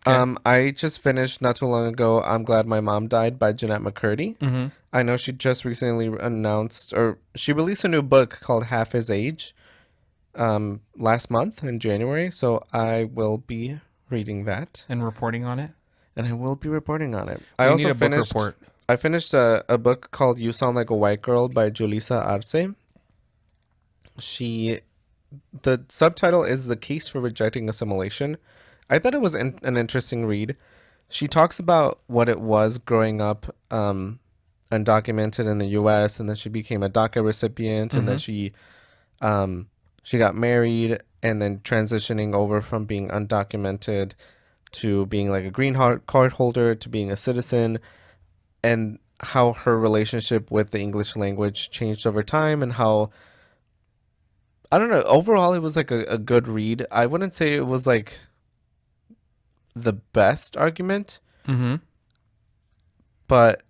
[SPEAKER 1] Okay.
[SPEAKER 2] I just finished not too long ago. I'm Glad My Mom Died by Jeanette McCurdy.
[SPEAKER 1] Mhm.
[SPEAKER 2] I know she just recently announced, or she released a new book called Half His Age, last month in January. So I will be reading that,
[SPEAKER 1] And reporting on it.
[SPEAKER 2] and I will be reporting on it.
[SPEAKER 1] We need a book report.
[SPEAKER 2] I finished a book called You Sound Like a White Girl by Julissa Arce. She, the subtitle is The Case for Rejecting Assimilation. I thought it was an interesting read. She talks about what it was growing up undocumented in the U.S., and then she became a DACA recipient, and then
[SPEAKER 1] Mhm.
[SPEAKER 2] um, she got married, and then transitioning over from being undocumented to being like a card holder to being a citizen, and how her relationship with the English language changed over time, and how I don't know. Overall, it was like a good read. I wouldn't say it was like the best argument,
[SPEAKER 1] Mhm.
[SPEAKER 2] but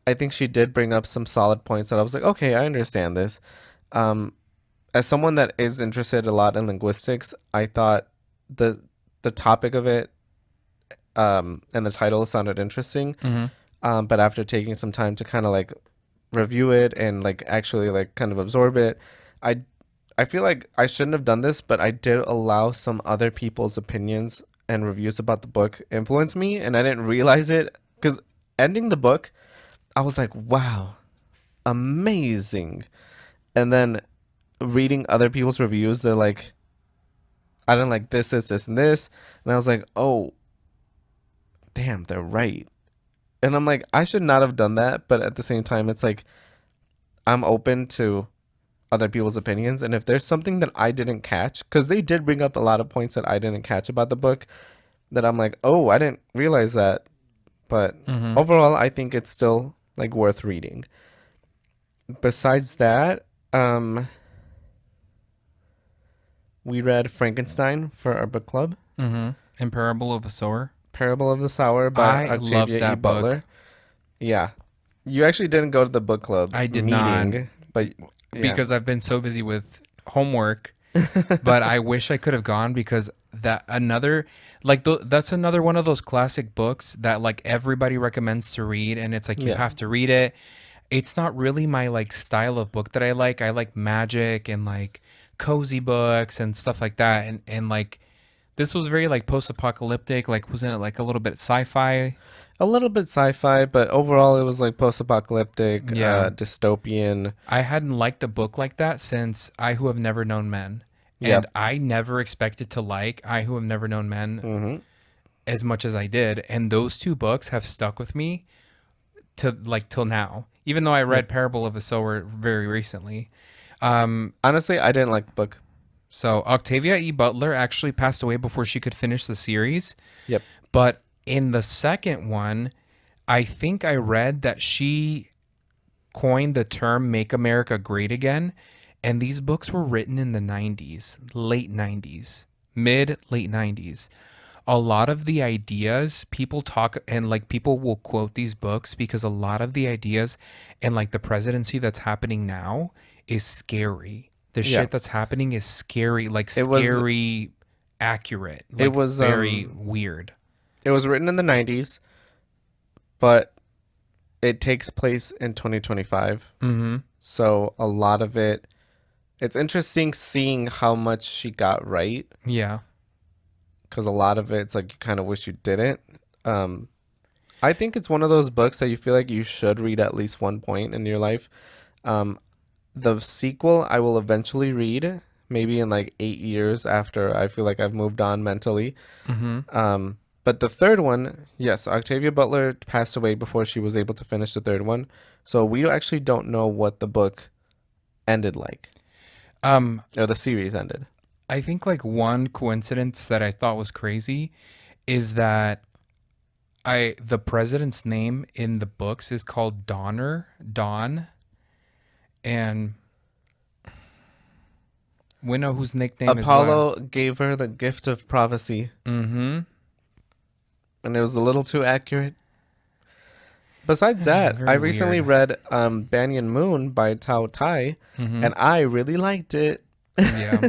[SPEAKER 2] I think she did bring up some solid points that I was like, okay, I understand this. Um, as someone that is interested a lot in linguistics, I thought the the topic of it and the title sounded interesting.
[SPEAKER 1] Mhm.
[SPEAKER 2] But after taking some time to kind of like review it and like actually like kind of absorb it, I I feel like I shouldn't have done this, but I did allow some other people's opinions and reviews about the book influence me, and I didn't realize it because ending the book, I was like, wow, amazing. And then reading other people's reviews, they're like, I didn't like this, and this. And I was like, oh, damn, they're right. And I'm like, I should not have done that. But at the same time, it's like, I'm open to other people's opinions. And if there's something that I didn't catch, because they did bring up a lot of points that I didn't catch about the book, that I'm like, oh, I didn't realize that. But
[SPEAKER 1] Mhm.
[SPEAKER 2] overall, I think it's still like worth reading. Besides that, we read Frankenstein for our book club.
[SPEAKER 1] Mhm. And Parable of a Sower.
[SPEAKER 2] Parable of the Sower by
[SPEAKER 1] I loved
[SPEAKER 2] Octavia E.
[SPEAKER 1] that book.
[SPEAKER 2] Butler. Yeah. You actually didn't go to the book club
[SPEAKER 1] I did not
[SPEAKER 2] meeting, but yeah.
[SPEAKER 1] because I've been so busy with homework, but I wish I could have gone because that another that's another one of those classic books that like everybody recommends to read and it's like you
[SPEAKER 2] Yeah.
[SPEAKER 1] have to read it. It's not really my like style of book that I like. I like magic and like cozy books and stuff like that and like this was very like post-apocalyptic, like wasn't it like a little bit sci-fi?
[SPEAKER 2] A little bit sci-fi, but overall it was like post-apocalyptic,
[SPEAKER 1] Yeah.
[SPEAKER 2] dystopian.
[SPEAKER 1] I hadn't liked a book like that since I Who Have Never Known Men. And
[SPEAKER 2] Yep.
[SPEAKER 1] I never expected to like I Who Have Never Known Men
[SPEAKER 2] Mm-hmm.
[SPEAKER 1] as much as I did. And those two books have stuck with me to like till now. Even though I
[SPEAKER 2] Yep.
[SPEAKER 1] read Parable of a Sower very recently. Um,
[SPEAKER 2] Honestly, I didn't like the book.
[SPEAKER 1] so Octavia E. Butler actually passed away before she could finish the series.
[SPEAKER 2] Yep.
[SPEAKER 1] But in the second one, I think I read that she coined the term Make America Great Again. And these books were written in the 90s, late 90s, mid, late 90s. A lot of the ideas people talk and like people will quote these books because a lot of the ideas and like the presidency that's happening now is scary. The
[SPEAKER 2] Yeah.
[SPEAKER 1] shit that's happening is scary, like
[SPEAKER 2] It was
[SPEAKER 1] scary accurate,
[SPEAKER 2] it
[SPEAKER 1] like
[SPEAKER 2] was
[SPEAKER 1] very weird.
[SPEAKER 2] it was written in the 90s, but it takes place in 2025.
[SPEAKER 1] Mhm.
[SPEAKER 2] So a lot of it's interesting seeing how much she got right,
[SPEAKER 1] Yeah.
[SPEAKER 2] because a lot of it's like you kind of wish you didn't. Um, I think it's one of those books that you feel like you should read at least one point in your life. Um, the sequel I will eventually read, maybe in like 8 years after I feel like I've moved on mentally.
[SPEAKER 1] Mhm.
[SPEAKER 2] But the third one, yes, Octavia Butler passed away before she was able to finish the third one. So we actually don't know what the book ended like,
[SPEAKER 1] Um
[SPEAKER 2] or the series ended.
[SPEAKER 1] I think like one coincidence that I thought was crazy is that the president's name in the books is called Don, and we know whose nickname is what.
[SPEAKER 2] Apollo gave her the gift of prophecy,
[SPEAKER 1] Mm-hmm.
[SPEAKER 2] and it was a little too accurate. Besides that, I
[SPEAKER 1] Very
[SPEAKER 2] recently
[SPEAKER 1] weird.
[SPEAKER 2] read Banyan Moon by Tao Tai,
[SPEAKER 1] Mm-hmm.
[SPEAKER 2] and I really liked it.
[SPEAKER 1] Yeah.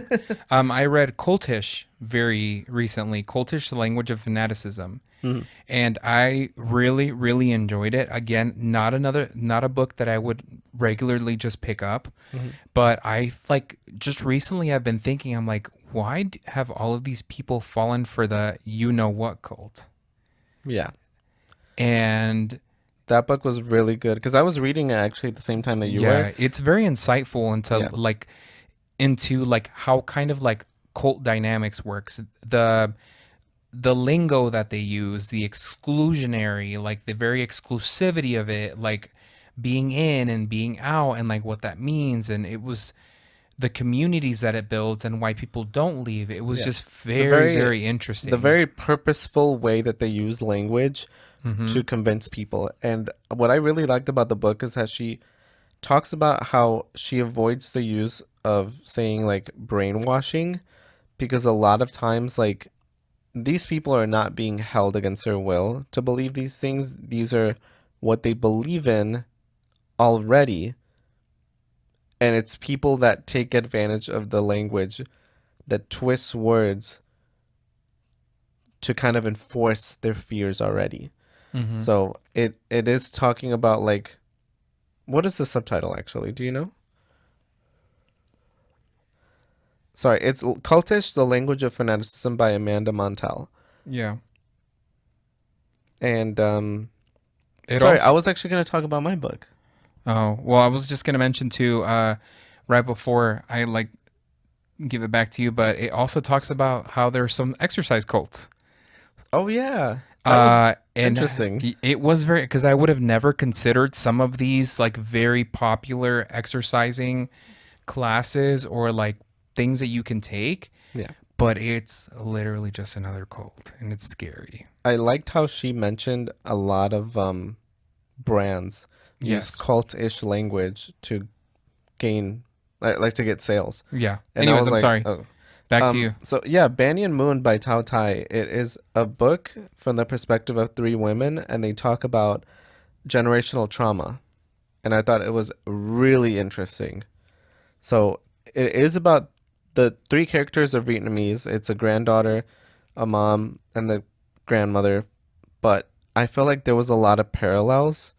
[SPEAKER 1] I read Cultish very recently, Cultish, the Language of Fanaticism.
[SPEAKER 2] Mhm.
[SPEAKER 1] And I really, really enjoyed it. Again, not a book that I would regularly just pick up,
[SPEAKER 2] Mhm.
[SPEAKER 1] but I like just recently I've been thinking, I'm like, why have all of these people fallen for the you know what cult?
[SPEAKER 2] Yeah,
[SPEAKER 1] And
[SPEAKER 2] that book was really good because I was reading it actually at the same time that you were.
[SPEAKER 1] yeah, it's very insightful
[SPEAKER 2] Yeah,
[SPEAKER 1] into like how kind of like cult dynamics works. The lingo that they use, the exclusionary, like the very exclusivity of it, like being in and being out and like what that means. And it was the communities that it builds and why people don't leave. It was
[SPEAKER 2] yeah.
[SPEAKER 1] just
[SPEAKER 2] The
[SPEAKER 1] very,
[SPEAKER 2] very
[SPEAKER 1] very
[SPEAKER 2] the
[SPEAKER 1] interesting.
[SPEAKER 2] very purposeful way that they use language
[SPEAKER 1] Mm-hmm.
[SPEAKER 2] to convince people. And what I really liked about the book is that she talks about how she avoids the use of saying like brainwashing because a lot of times like these people are not being held against their will to believe these things. These are what they believe in already. And it's people that take advantage of the language that twists words to kind of enforce their fears already.
[SPEAKER 1] Mm-hmm.
[SPEAKER 2] So it is talking about like what is the subtitle actually? Do you know? Sorry, it's Cultish, the Language of Fanaticism by Amanda Montell.
[SPEAKER 1] Yeah.
[SPEAKER 2] And
[SPEAKER 1] It
[SPEAKER 2] sorry, I
[SPEAKER 1] also,
[SPEAKER 2] was actually going to talk about my book.
[SPEAKER 1] oh, well, I was just going to mention too, right before I like give it back to you, but it also talks about how there's some exercise cults.
[SPEAKER 2] Oh yeah. That was
[SPEAKER 1] And
[SPEAKER 2] interesting.
[SPEAKER 1] it was very because I would have never considered some of these like very popular exercising classes or like things that you can take,
[SPEAKER 2] Yeah.
[SPEAKER 1] but it's literally just another cult and it's scary.
[SPEAKER 2] I liked how she mentioned a lot of brands use
[SPEAKER 1] Yes.
[SPEAKER 2] cult-ish language to gain like to get sales.
[SPEAKER 1] Yeah.
[SPEAKER 2] And I
[SPEAKER 1] Anyways,
[SPEAKER 2] was
[SPEAKER 1] I'm
[SPEAKER 2] like,
[SPEAKER 1] sorry.
[SPEAKER 2] oh.
[SPEAKER 1] Back to you.
[SPEAKER 2] So yeah, Banyan Moon by Tao Tai. It is a book from the perspective of three women, and they talk about generational trauma. And I thought it was really interesting. So it is about the three characters are Vietnamese. It's a granddaughter, a mom, and the grandmother. But I feel like there was a lot of parallels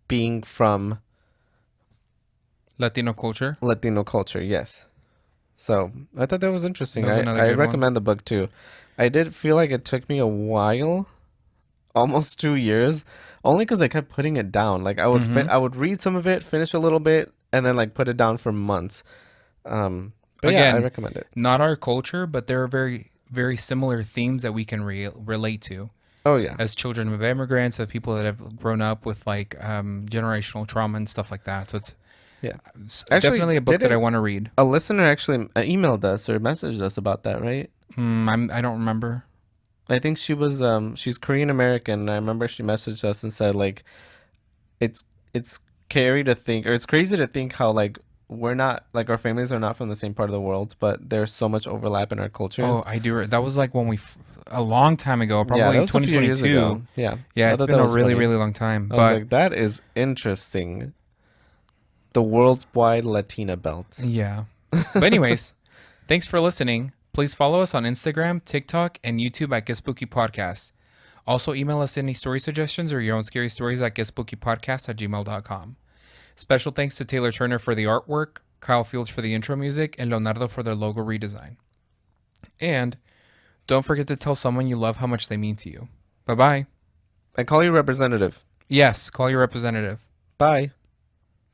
[SPEAKER 2] being from
[SPEAKER 1] Latino culture.
[SPEAKER 2] Latino culture. Yes. So I thought that was
[SPEAKER 1] That
[SPEAKER 2] interesting.
[SPEAKER 1] was
[SPEAKER 2] I,
[SPEAKER 1] another
[SPEAKER 2] I
[SPEAKER 1] good one.
[SPEAKER 2] recommend the book too. I did feel like it took me a while, almost 2 years, only because I kept putting it down. Like
[SPEAKER 1] Mm-hmm.
[SPEAKER 2] I would read some of it, finish a little bit, and then like put it down for months. But yeah, I
[SPEAKER 1] Again,
[SPEAKER 2] recommend it.
[SPEAKER 1] not our culture, but there are very, very similar themes that we can relate to
[SPEAKER 2] Oh yeah.
[SPEAKER 1] as children of immigrants, of people that have grown up with like generational trauma and stuff like that. So
[SPEAKER 2] Yeah.
[SPEAKER 1] it's
[SPEAKER 2] Actually,
[SPEAKER 1] definitely a book that I
[SPEAKER 2] didn't
[SPEAKER 1] want to read.
[SPEAKER 2] a listener actually emailed us or messaged us about that, right?
[SPEAKER 1] I don't remember.
[SPEAKER 2] I think she's Korean American, and I remember she messaged us and said like it's it's scary to think or it's crazy to think how like we're not like our families are not from the same part of the world, but there's so much overlap in our
[SPEAKER 1] Oh,
[SPEAKER 2] cultures.
[SPEAKER 1] I do. That was like when a long time ago,
[SPEAKER 2] Yeah, that
[SPEAKER 1] probably
[SPEAKER 2] was a few years
[SPEAKER 1] 2022.
[SPEAKER 2] ago. Yeah.
[SPEAKER 1] Yeah,
[SPEAKER 2] I
[SPEAKER 1] it's
[SPEAKER 2] thought
[SPEAKER 1] been
[SPEAKER 2] that
[SPEAKER 1] a
[SPEAKER 2] was
[SPEAKER 1] really,
[SPEAKER 2] funny.
[SPEAKER 1] really long time.
[SPEAKER 2] I was
[SPEAKER 1] But
[SPEAKER 2] like, that is interesting. The worldwide Latina belt.
[SPEAKER 1] yeah. But anyways, thanks for listening. Please follow us on Instagram, TikTok, and YouTube at Get Spooky Podcast. Also, email us any story suggestions or your own scary stories at getspookypodcast@gmail.com. Special thanks to Taylor Turner for the artwork, Kyle Fields for the intro music, and Leonardo for their logo redesign. And don't forget to tell someone you love how much they mean to you. Bye bye.
[SPEAKER 2] I call you representative.
[SPEAKER 1] Yes, call your representative.
[SPEAKER 2] Bye.